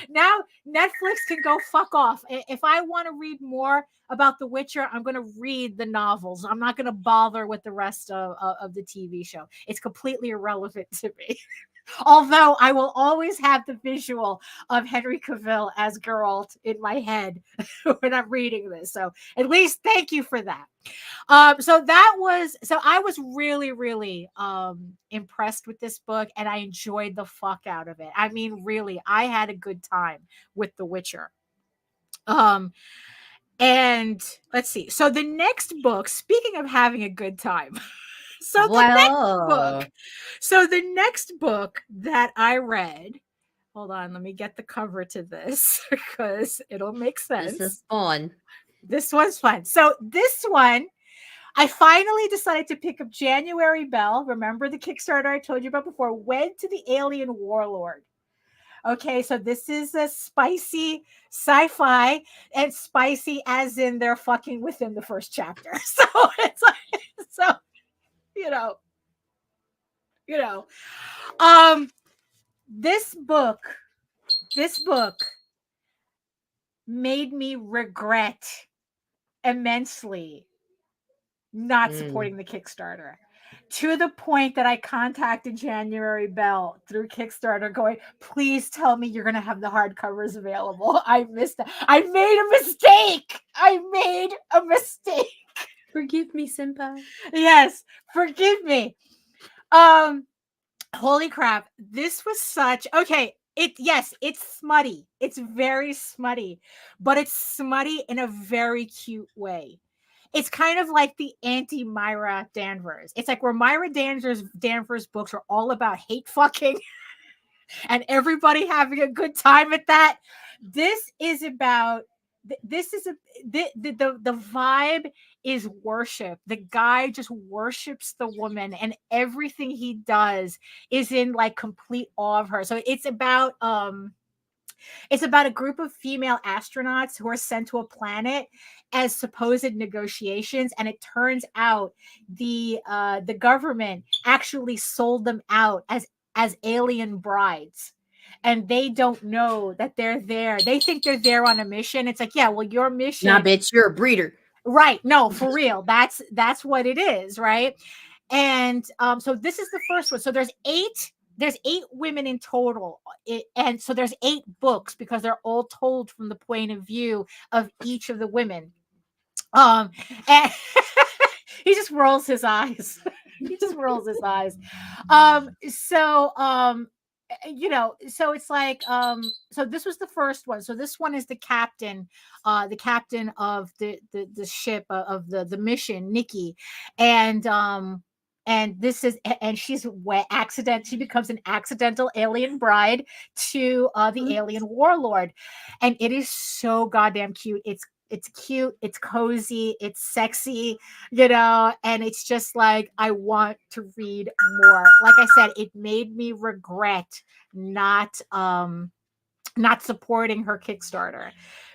Now Netflix can go fuck off. If I want to read more about The Witcher, I'm going to read the novels. I'm not going to bother with the rest of the TV show. It's completely irrelevant to me. Although I will always have the visual of Henry Cavill as Geralt in my head when I'm reading this. So at least thank you for that. So I was really, really impressed with this book, and I enjoyed the fuck out of it. I mean, really, I had a good time with The Witcher. And let's see. So the next book, speaking of having a good time. The next book that I read, hold on, let me get the cover to this because it'll make sense. This is fun. This one's fun. So this one, I finally decided to pick up January Bell. Remember the Kickstarter I told you about before? Wed to the Alien Warlord. Okay, so this is a spicy sci-fi, and spicy as in they're fucking within the first chapter. So it's like, so you know, this book made me regret immensely not supporting the Kickstarter, to the point that I contacted January Bell through Kickstarter going, please tell me you're going to have the hardcovers available. I missed it. I made a mistake. Forgive me, senpai. Yes, forgive me. Holy crap. This was such, okay. It's smutty. It's very smutty, but it's smutty in a very cute way. It's kind of like the anti-Myra Danvers. It's like where Myra Danvers books are all about hate fucking and everybody having a good time at that. This is about, the vibe is worship. The guy just worships the woman, and everything he does is in like complete awe of her. So it's about a group of female astronauts who are sent to a planet as supposed negotiations, and it turns out the government actually sold them out as alien brides, and they don't know that they're there. They think they're there on a mission. It's like, yeah, well, your mission. Nah, bitch, you're a breeder. Right. No, for real. That's what it is, right? And so this is the first one. So there's eight women in total. And so there's 8 books because they're all told from the point of view of each of the women. And he just rolls his eyes. So it's like, so this was the first one. So this one is the captain of the ship of the mission, Nikki. And this is, and she becomes an accidental alien bride to the alien warlord. And it is so goddamn cute. It's cute, it's cozy, it's sexy, and it's just like, I want to read more. Like I said, it made me regret not supporting her Kickstarter,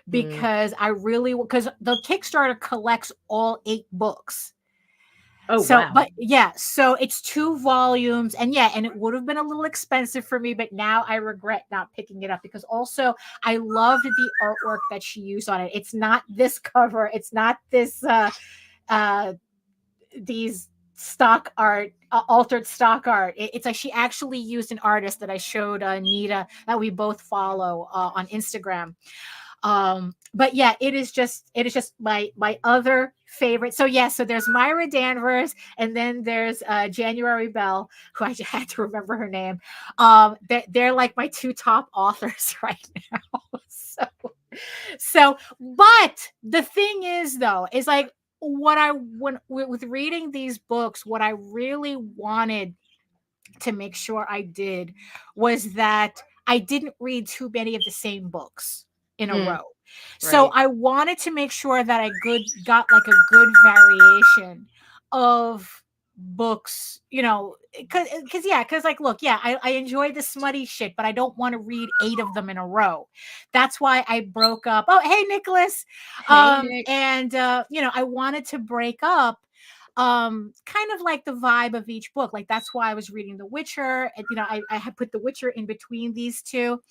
because because the Kickstarter collects all 8 books. Oh, so, wow. But yeah, so it's 2 volumes, and it would have been a little expensive for me, but now I regret not picking it up, because also I loved the artwork that she used on it. It's not this cover. It's not this, these stock art, altered stock art. It's like she actually used an artist that I showed Nita, that we both follow on Instagram. But yeah, it is just my other favorite. So so there's Myra Danvers, and then there's January Bell, who I had to remember her name. They're like my 2 top authors right now. So but the thing is, though, is like, with reading these books, what I really wanted to make sure I did was that I didn't read too many of the same books in a row. So I wanted to make sure that I got like a good variation of books, because like, look, I enjoy the smutty shit, but I don't want to read 8 of them in a row. That's why I broke up. Oh, hey, Nicholas. Hey, Nick. And I wanted to break up kind of like the vibe of each book. Like that's why I was reading The Witcher, and I had put The Witcher in between these two.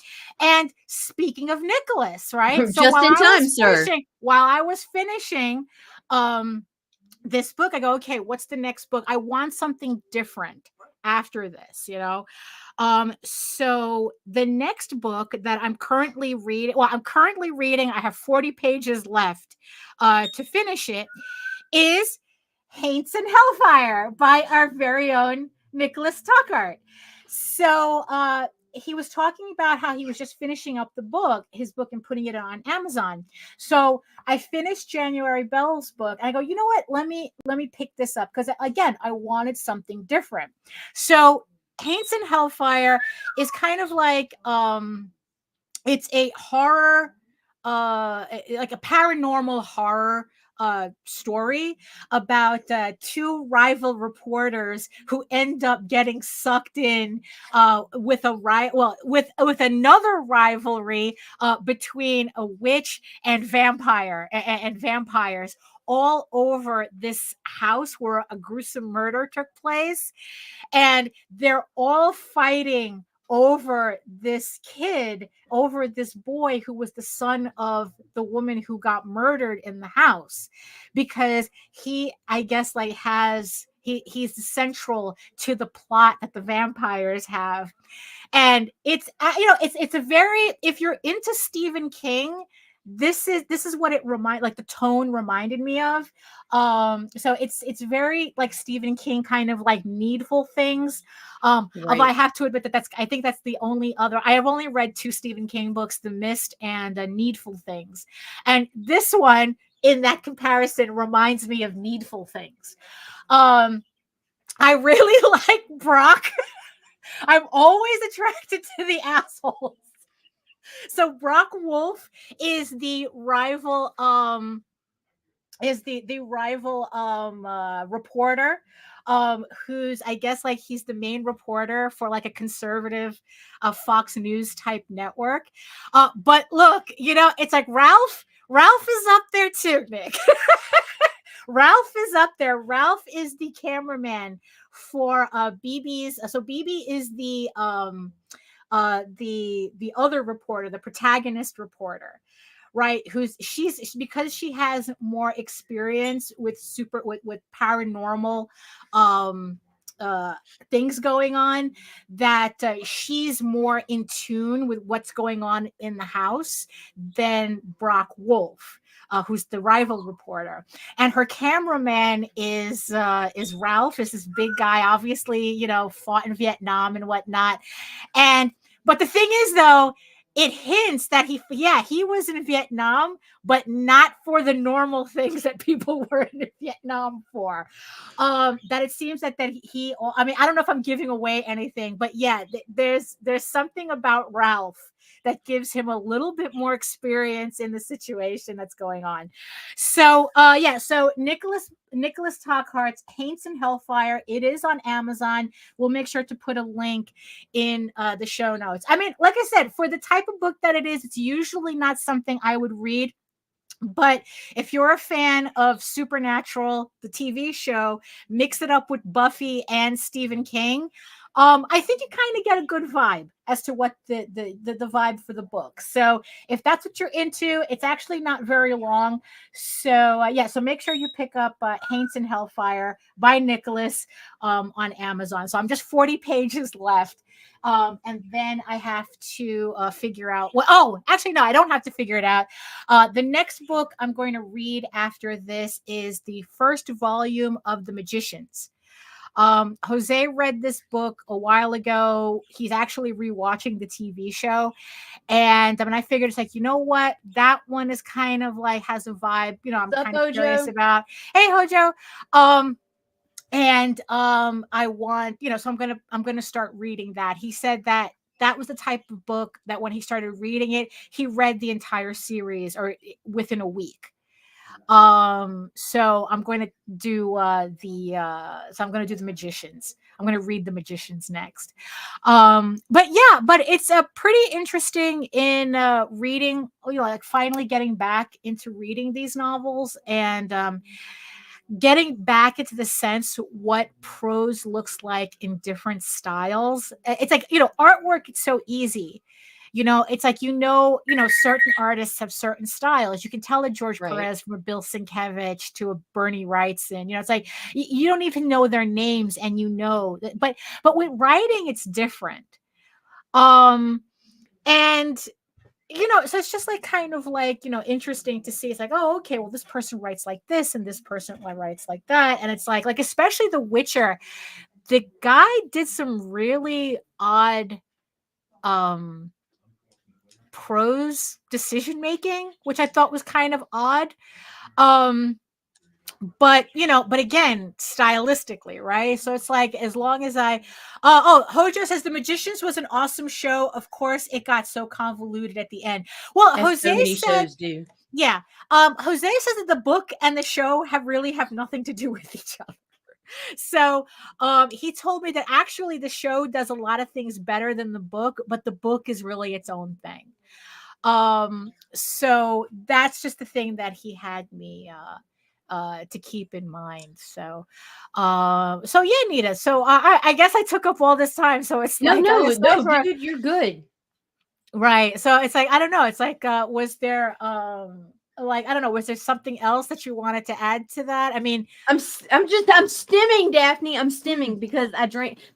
And speaking of Nicholas, right? So just in time, sir. While I was finishing this book, I go, okay, what's the next book? I want something different after this, so the next book that I'm currently reading, I have 40 pages left to finish it, is Haints and Hellfire by our very own Nicholas Tuckart. So he was talking about how he was just finishing up his book, and putting it on Amazon. So I finished January Bell's book, and I go, you know what? Let me pick this up, because again, I wanted something different. So Haints and Hellfire is kind of like it's a horror, like a paranormal horror story about two rival reporters who end up getting sucked in with another rivalry between a witch and vampires, all over this house where a gruesome murder took place, and they're all fighting over this boy who was the son of the woman who got murdered in the house, because he, I guess, like he's central to the plot that the vampires have. And it's it's a very, if you're into Stephen King, this is what it the tone reminded me of. So it's very like Stephen King, kind of like Needful Things. Although I have to admit that I think that's the only other, I have only read 2 Stephen King books, The Mist and Needful Things, and this one in that comparison reminds me of Needful Things. I really like Brock. I'm always attracted to the assholes. So Brock Wolf is the rival reporter, who's, I guess, like he's the main reporter for like a conservative Fox News type network. But look, it's like Ralph is up there too, Nick. Ralph is up there. Ralph is the cameraman for BB's. So BB is the other reporter, the protagonist reporter, right? Because she has more experience with paranormal things going on, that she's more in tune with what's going on in the house than Brock Wolf, who's the rival reporter. And her cameraman is Ralph, is this big guy, obviously, fought in Vietnam and whatnot. But the thing is, though, it hints that he was in Vietnam, but not for the normal things that people were in Vietnam for. That it seems that he, I mean, I don't know if I'm giving away anything, but yeah, there's something about Ralph that gives him a little bit more experience in the situation that's going on. So so Nicholas Tuckart's Haints and Hellfire, it is on Amazon. We'll make sure to put a link in the show notes. I mean, like I said, for the type of book that it is, it's usually not something I would read. But if you're a fan of Supernatural, the TV show, mix it up with Buffy and Stephen King, I think you kind of get a good vibe as to what the vibe for the book. So if that's what you're into, it's actually not very long. So so make sure you pick up Haints and Hellfire by Nicholas on Amazon. So I'm just 40 pages left. And then I have to figure out actually, no, I don't have to figure it out. The next book I'm going to read after this is the first volume of The Magicians. Jose read this book a while ago. He's actually rewatching the TV show. And I mean, I figured it's like, you know what? That one is kind of like has a vibe, I'm kind of curious about. Hey, Hojo. I want, so I'm going to start reading that. He said that was the type of book that when he started reading it, he read the entire series or within a week. So I'm going to do The Magicians. I'm going to read The Magicians next. But it's a pretty interesting in reading, like finally getting back into reading these novels. And getting back into the sense what prose looks like in different styles. It's like, artwork, it's so easy. It's like, certain artists have certain styles. You can tell a George Perez from a Bill Sienkiewicz to a Bernie Wrightson. It's like you don't even know their names, and but with writing, it's different. And so it's just like kind of like, interesting to see. It's like, oh, okay, well, this person writes like this and this person writes like that. And it's like especially The Witcher, the guy did some really odd prose decision making, which I thought was kind of odd. But again, stylistically, right? So it's like, as long as Hojo says The Magicians was an awesome show. Of course, it got so convoluted at the end. Well, as Jose so many said, shows do. Yeah. Jose says that the book and the show have nothing to do with each other. So he told me that actually the show does a lot of things better than the book, but the book is really its own thing. So that's just the thing that he had me to keep in mind. So yeah, Nita. So I guess I took up all this time. So it's no, dude, you're good. Right. So it's like, I don't know. It's like, was there I don't know, was there something else that you wanted to add to that? I mean, I'm stimming, Daphne. I'm stimming because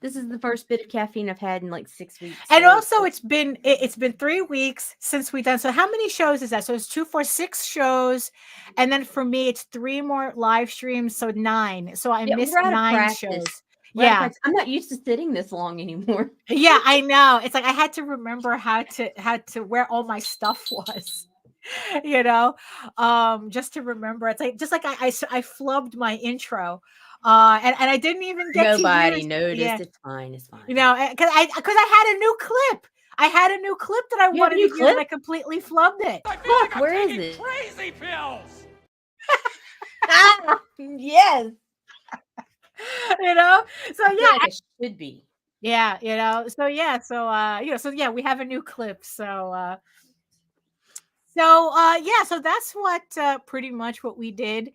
this is the first bit of caffeine I've had in like 6 weeks. And also it's been 3 weeks since we've done. So how many shows is that? So it's 2, 4, 6 shows. And then for me, it's 3 more live streams. So 9. So I missed 9 shows. Yeah, I'm not used to sitting this long anymore. Yeah, I know. It's like I had to remember how to where all my stuff was. Just to remember. It's like, just like I flubbed my intro, and I didn't even get nobody noticed. Yeah. It's fine. Because I had a new clip. I had a new clip that I wanted to use, and I completely flubbed it. Look, where is it? Crazy pills. Yes. So yeah, it should be. Yeah, so yeah, so we have a new clip. So so that's what pretty much what we did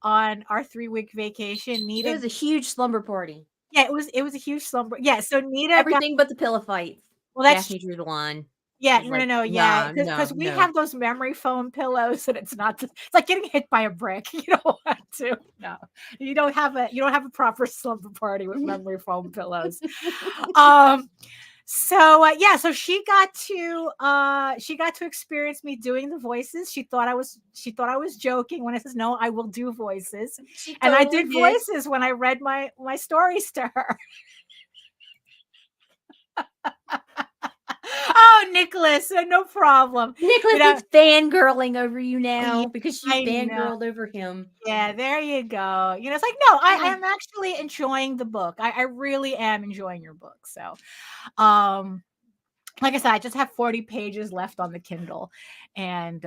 on our 3-week vacation. Nita, it was a huge slumber party. Yeah, it was a huge slumber. Yeah, so Nita, everything but the pillow fights. Well, that's Daphne drew the line. Yeah, no, yeah, because we have those memory foam pillows, and it's like getting hit by a brick. You don't want to. No, you don't have a proper slumber party with memory foam pillows. So yeah, so she got to experience me doing the voices. She thought I was joking when I says, no, I will do voices, and I did voices when I read my stories to her. Oh, Nicholas, no problem. Nicholas is fangirling over you now because she fangirled over him. Yeah, there you go. It's like, no, I am actually enjoying the book. I really am enjoying your book. So, like I said, I just have 40 pages left on the Kindle, and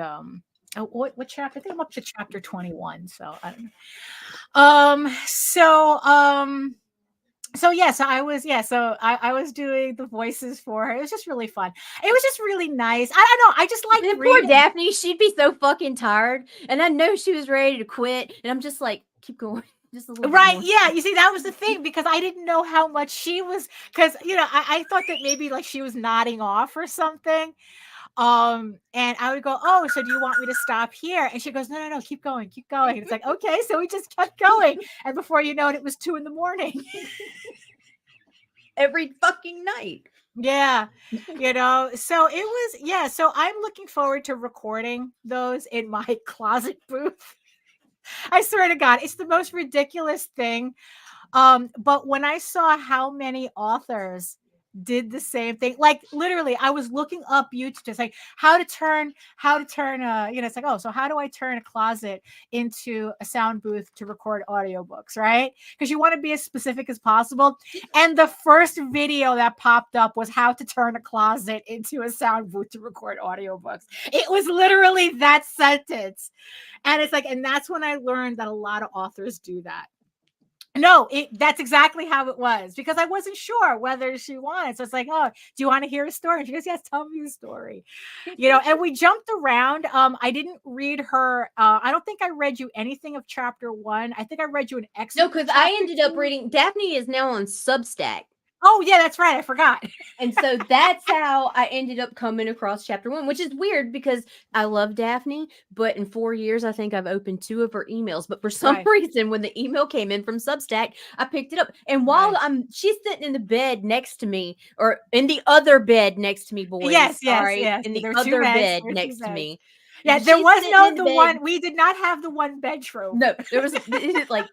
what chapter? I think I'm up to chapter 21. So I don't know. So I was doing the voices for her. It was just really fun. It was just really nice. I don't know. I just like poor Daphne. She'd be so fucking tired, and I know she was ready to quit. And I'm just like, keep going, just a little right. Bit more. Yeah. You see, that was the thing, because I didn't know how much she was, because I thought that maybe like she was nodding off or something. And I would go, oh, so do you want me to stop here? And she goes, no, keep going. And it's like, okay. So we just kept going. And before you know it, it was 2 a.m. Every fucking night. Yeah. So it was, yeah. So I'm looking forward to recording those in my closet booth. I swear to God, it's the most ridiculous thing. But when I saw how many authors did the same thing, like literally I was looking up YouTube, just like how to turn it's like, oh, so how do I turn a closet into a sound booth to record audiobooks, right? Because you want to be as specific as possible. And the first video that popped up was how to turn a closet into a sound booth to record audiobooks. It was literally that sentence. And it's like, and that's when I learned that a lot of authors do that. No, that's exactly how it was, because I wasn't sure whether she wanted. So it's like, oh, do you want to hear a story? And she goes, yes, tell me the story. And we jumped around. I didn't read her. I don't think I read you anything of chapter 1. I think I read you an excerpt. No, because I ended up reading. Daphne is now on Substack. Oh, yeah, that's right. I forgot. And so that's how I ended up coming across chapter 1, which is weird because I love Daphne, but in 4 years, I think I've opened 2 of her emails. But for some reason, when the email came in from Substack, I picked it up. And while she's sitting in the bed next to me, or in the other bed next to me, boys. Yes. In the other bed next to me. Yeah, there was no the one. We did not have the one bed trope. No, there was like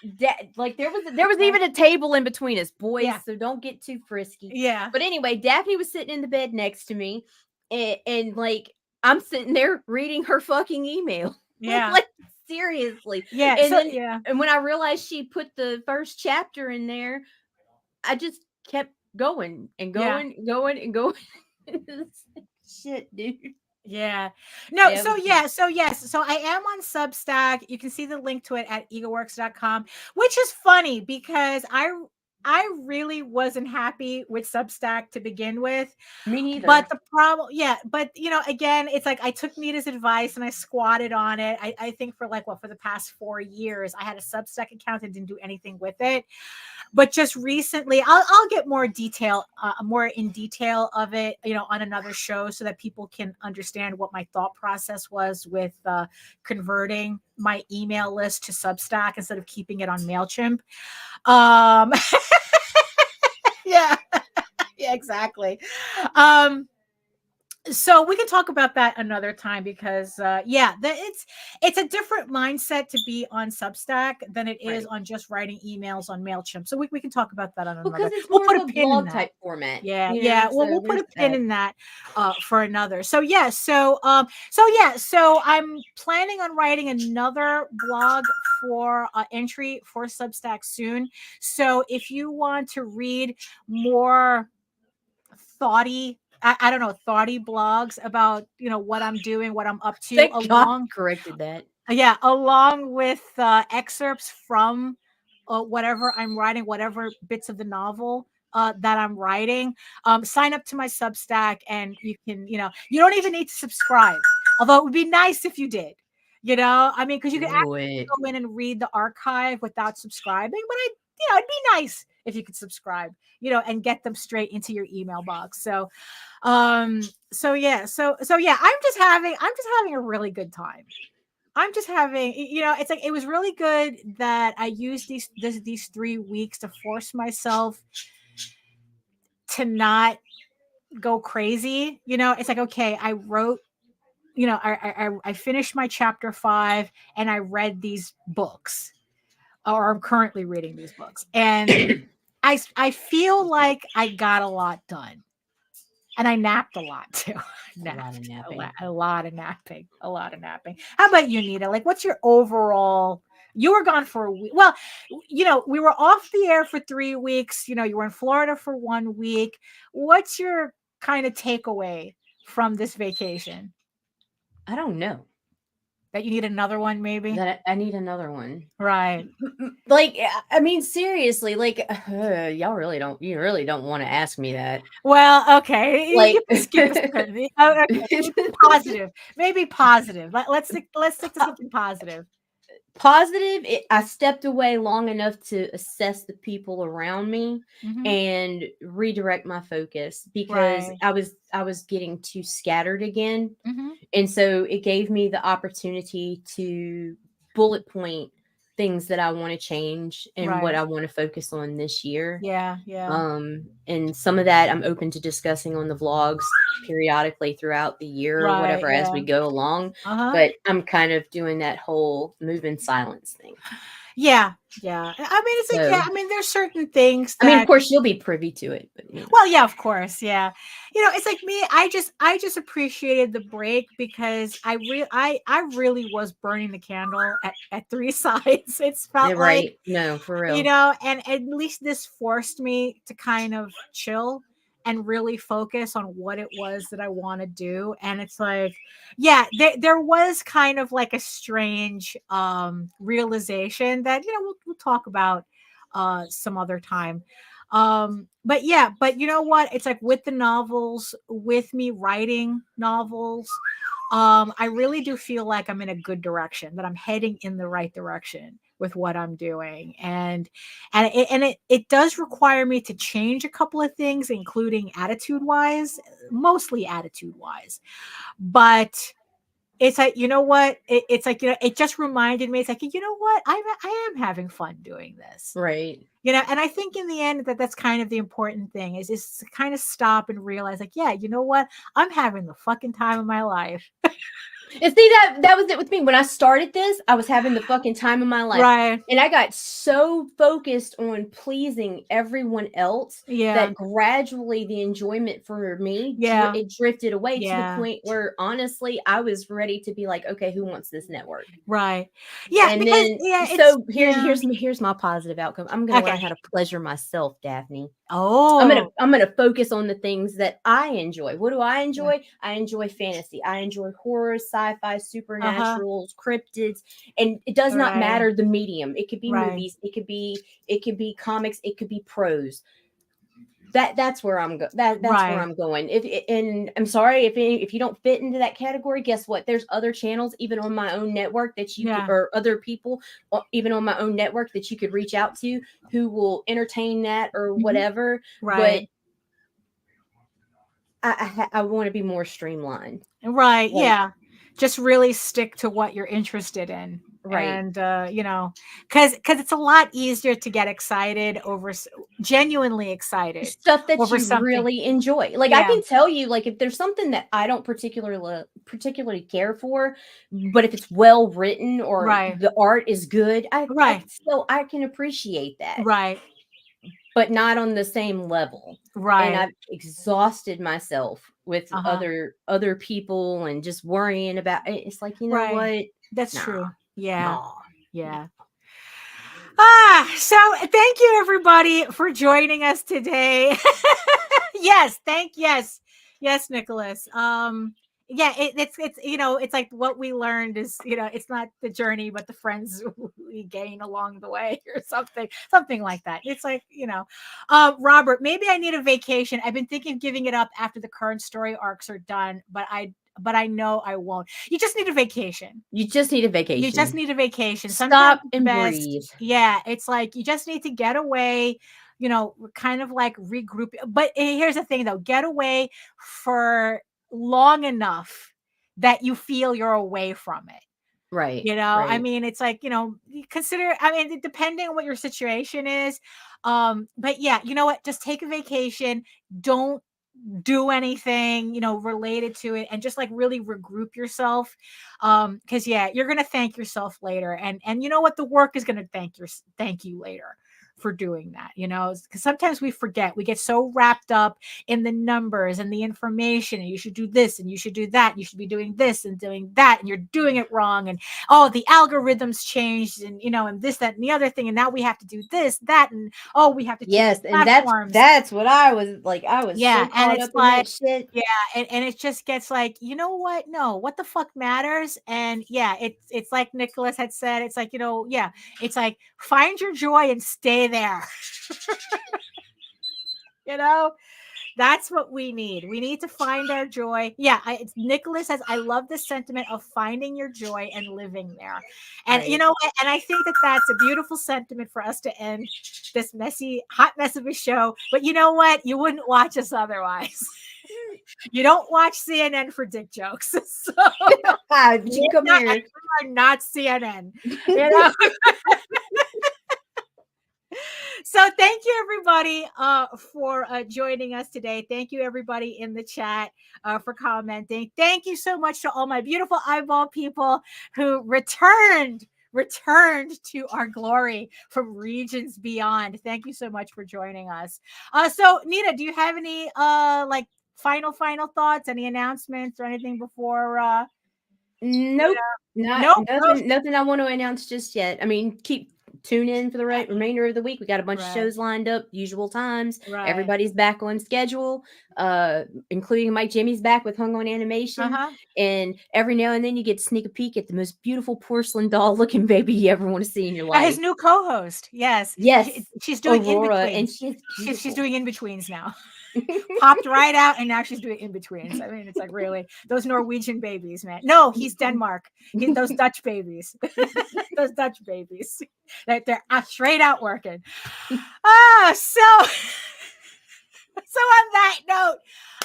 there was even a table in between us, boys. Yeah. So don't get too frisky. Yeah. But anyway, Daphne was sitting in the bed next to me, and like I'm sitting there reading her fucking email. Yeah. Like seriously. Yeah. And and when I realized she put the first chapter in there, I just kept going and going and going and going. Shit, dude. Yeah. No, so yes. So I am on Substack. You can see the link to it at egoworks.com, which is funny because I really wasn't happy with Substack to begin with. Me neither. But the problem, but again, it's like I took Nita's advice and I squatted on it. I think for for the past 4 years, I had a Substack account and didn't do anything with it. But just recently, I'll get more in detail of it, on another show, so that people can understand what my thought process was with converting my email list to Substack instead of keeping it on MailChimp. Yeah, exactly. So we can talk about that another time because it's a different mindset to be on Substack than it is on just writing emails on MailChimp. So we can talk about that on another. Because it's we'll put a pin in that type format. Yeah. Well, we'll put a pin in that for another. So so I'm planning on writing another blog for entry for Substack soon. So if you want to read more thoughty blogs about what I'm doing, what I'm up to. Corrected that. Yeah, along with excerpts from whatever I'm writing, whatever bits of the novel that I'm writing. Sign up to my Substack, and you can, you don't even need to subscribe. Although it would be nice if you did. Because you can actually go in and read the archive without subscribing. But it'd be nice if you could subscribe, and get them straight into your email box. So I'm just having a really good time. I'm just having, it's like, it was really good that I used these 3 weeks to force myself to not go crazy. It's like, okay, I wrote, I finished my chapter 5 and I read these books, or I'm currently reading these books. And I feel like I got a lot done. And I napped a lot too. A lot of napping. How about you, Nita? Like, what's your overall? You were gone for a week. Well, we were off the air for 3 weeks. You were in Florida for 1 week. What's your kind of takeaway from this vacation? I don't know. That you need another one, maybe? That I need another one. Right. Like, seriously, like, you really don't want to ask me that. Well, okay. Like, you can skip a okay. Positive. Maybe positive. Let's stick to something positive. Positive, I stepped away long enough to assess the people around me and redirect my focus, because I was getting too scattered again. And so it gave me the opportunity to bullet point things that I want to change and what I want to focus on this year. Yeah. And some of that I'm open to discussing on the vlogs periodically throughout the year or whatever as we go along. But I'm kind of doing that whole move in silence thing. Yeah. It's like, there's certain things that, of course you'll be privy to it. But, Well, yeah, of course. Yeah. It's like me, I just appreciated the break because I really was burning the candle at 3 sides. It's felt like, no, for real. And at least this forced me to kind of chill and really focus on what it was that I want to do. And it's like, there was kind of like a strange realization that, we'll talk about some other time. But yeah, but you know what? It's like with the novels, with me writing novels, I really do feel like I'm in a good direction, that I'm heading in the right direction with what I'm doing. And it does require me to change a couple of things, including attitude wise, mostly attitude wise. But it's like, you know what? It's like, you know, it just reminded me, it's like, you know what? I am having fun doing this. Right. You know, and I think in the end that's kind of the important thing is to kind of stop and realize, like, yeah, you know what? I'm having the fucking time of my life. And see, that was it with me. When I started this, I was having the fucking time of my life. Right. And I got so focused on pleasing everyone else that gradually the enjoyment for me, it drifted away to the point where honestly, I was ready to be like, okay, who wants this network? Right. Yeah. And because, then, so here's my positive outcome. I'm going to learn how to pleasure myself, Daphne. Oh, I'm gonna focus on the things that I enjoy. What do I enjoy? Yeah. I enjoy fantasy. I enjoy horror, sci-fi, supernaturals, cryptids, and it does not matter the medium. It could be movies. It could be comics. It could be prose. That's where I'm going. That's where I'm going. And I'm sorry if you don't fit into that category. Guess what? There's other channels even on my own network that you could, or other people even on my own network that you could reach out to who will entertain that or whatever. But I want to be more streamlined. Right. Like, yeah. Just really stick to what you're interested in. Right. And, you know, because it's a lot easier to get excited over, genuinely excited. Stuff that you really enjoy. Like, I can tell you, like, if there's something that I don't particularly care for, but if it's well written or the art is good, I can appreciate that. Right. But not on the same level. Right. And I've exhausted myself with other people and just worrying about it. It's like, you know what? That's true. Yeah. Nah. Yeah. So thank you everybody for joining us today. Yes, Nicholas. Yeah, it's you know, it's like what we learned is, you know, it's not the journey but the friends we gain along the way or something like that. It's like, you know, Robert, maybe I need a vacation. I've been thinking of giving it up after the current story arcs are done, but I know I won't. You just need a vacation. Stop and breathe. Yeah, it's like you just need to get away, you know, kind of like regroup. But here's the thing though, get away for long enough that you feel you're away from it. Right. You know, I mean, it's like, you know, consider, I mean, depending on what your situation is. But yeah, you know what? Just take a vacation. Don't do anything, you know, related to it, and just like really regroup yourself. Because you're gonna thank yourself later, and you know what? The work is gonna thank you later for doing that, you know, because sometimes we forget. We get so wrapped up in the numbers and the information, and you should do this and you should do that, and you should be doing this and doing that, and you're doing it wrong, and the algorithms changed, and you know, and this, that, and the other thing, and now we have to do this, that, and we have to and that's what I was like. I was so caught up in that shit. And it just gets like, you know what? No, what the fuck matters? And it's like Nicholas had said, it's like, you know, it's like find your joy and stay there. You know, that's what we need. We need to find our joy. Nicholas says, I love the sentiment of finding your joy and living there. And you know, and I think that's a beautiful sentiment for us to end this hot mess of a show. But you know what? You wouldn't watch us otherwise. You don't watch CNN for dick jokes. So you come here. You are not CNN. You know? So thank you everybody for joining us today. Thank you everybody in the chat for commenting. Thank you so much to all my beautiful eyeball people who returned to our glory from regions beyond. Thank you so much for joining us. So Nita, do you have any like final thoughts, any announcements or anything before nope. Nothing I want to announce just yet. I mean, keep tune in for the remainder of the week. We got a bunch of shows lined up, usual times. Everybody's back on schedule, including Mike Jimmy's back with Hung On Animation. And every now and then you get to sneak a peek at the most beautiful porcelain doll looking baby you ever want to see in your life. His new co-host. Yes. She's doing Aurora, and she's doing in-betweens now. Popped right out, and now she's doing in-betweens. I mean, it's like, really, those Norwegian babies, man. No, he's Denmark. Those Dutch babies. Those Dutch babies. They're straight out working. So on that note,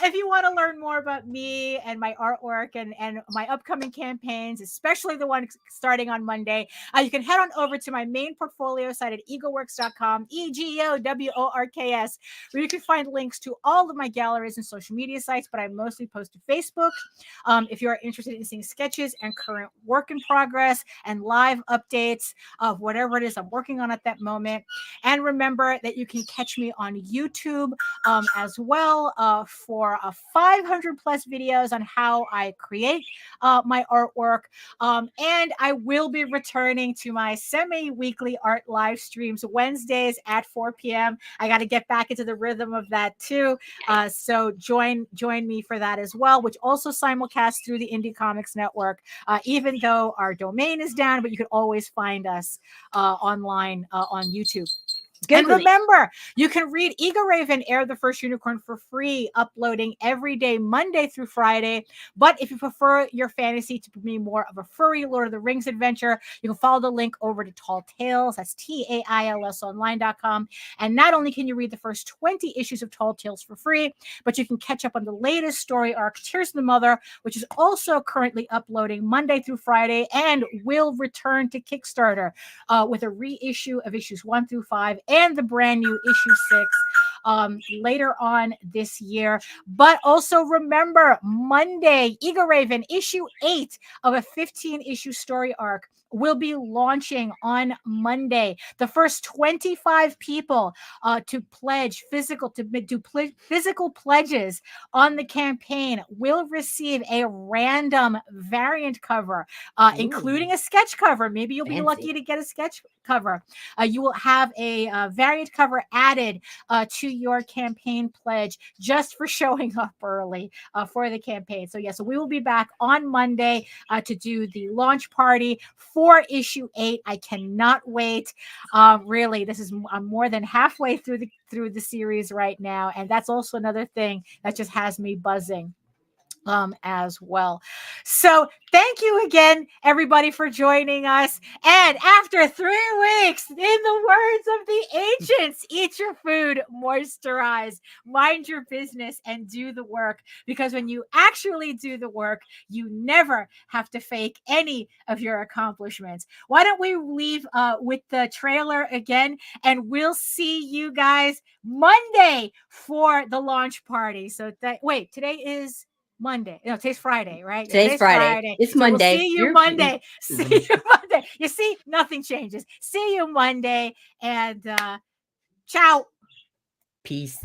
if you want to learn more about me and my artwork and my upcoming campaigns, especially the one starting on Monday, you can head on over to my main portfolio site at egoworks.com, EGOWORKS, where you can find links to all of my galleries and social media sites, but I mostly post to Facebook. If you are interested in seeing sketches and current work in progress and live updates of whatever it is I'm working on at that moment. And remember that you can catch me on YouTube as well for 500 plus videos on how I create my artwork. And I will be returning to my semi-weekly art live streams Wednesdays at 4 p.m. I got to get back into the rhythm of that too. So join me for that as well, which also simulcasts through the Indie Comics Network, even though our domain is down, but you can always find us online on YouTube. And remember, you can read Ego Raven, Air the First Unicorn for free, uploading every day, Monday through Friday. But if you prefer your fantasy to be more of a furry Lord of the Rings adventure, you can follow the link over to Tall Tales. That's TAILSonline.com. And not only can you read the first 20 issues of Tall Tales for free, but you can catch up on the latest story arc, Tears of the Mother, which is also currently uploading Monday through Friday and will return to Kickstarter with a reissue of issues 1 through 5 and the brand new issue 6 later on this year. But also remember, Monday, Ego Raven issue 8 of a 15-issue story arc will be launching on Monday. The first 25 people to pledge physical pledges on the campaign will receive a random variant cover, including a sketch cover. Maybe you'll be lucky to get a sketch cover. You will have a variant cover added to your campaign pledge just for showing up early for the campaign. So so we will be back on Monday to do the launch party for issue 8. I cannot wait. Really, I'm more than halfway through the series right now, and that's also another thing that just has me buzzing as well. So thank you again, everybody, for joining us. And after 3 weeks, in the words of the ancients, eat your food, moisturize, mind your business, and do the work. Because when you actually do the work, you never have to fake any of your accomplishments. Why don't we leave with the trailer again, and we'll see you guys Monday for the launch party. So today is Monday. No, today's Friday, right? Today's Friday. It's Monday. We'll see you Monday. See you Monday. You see, nothing changes. See you Monday, and ciao. Peace.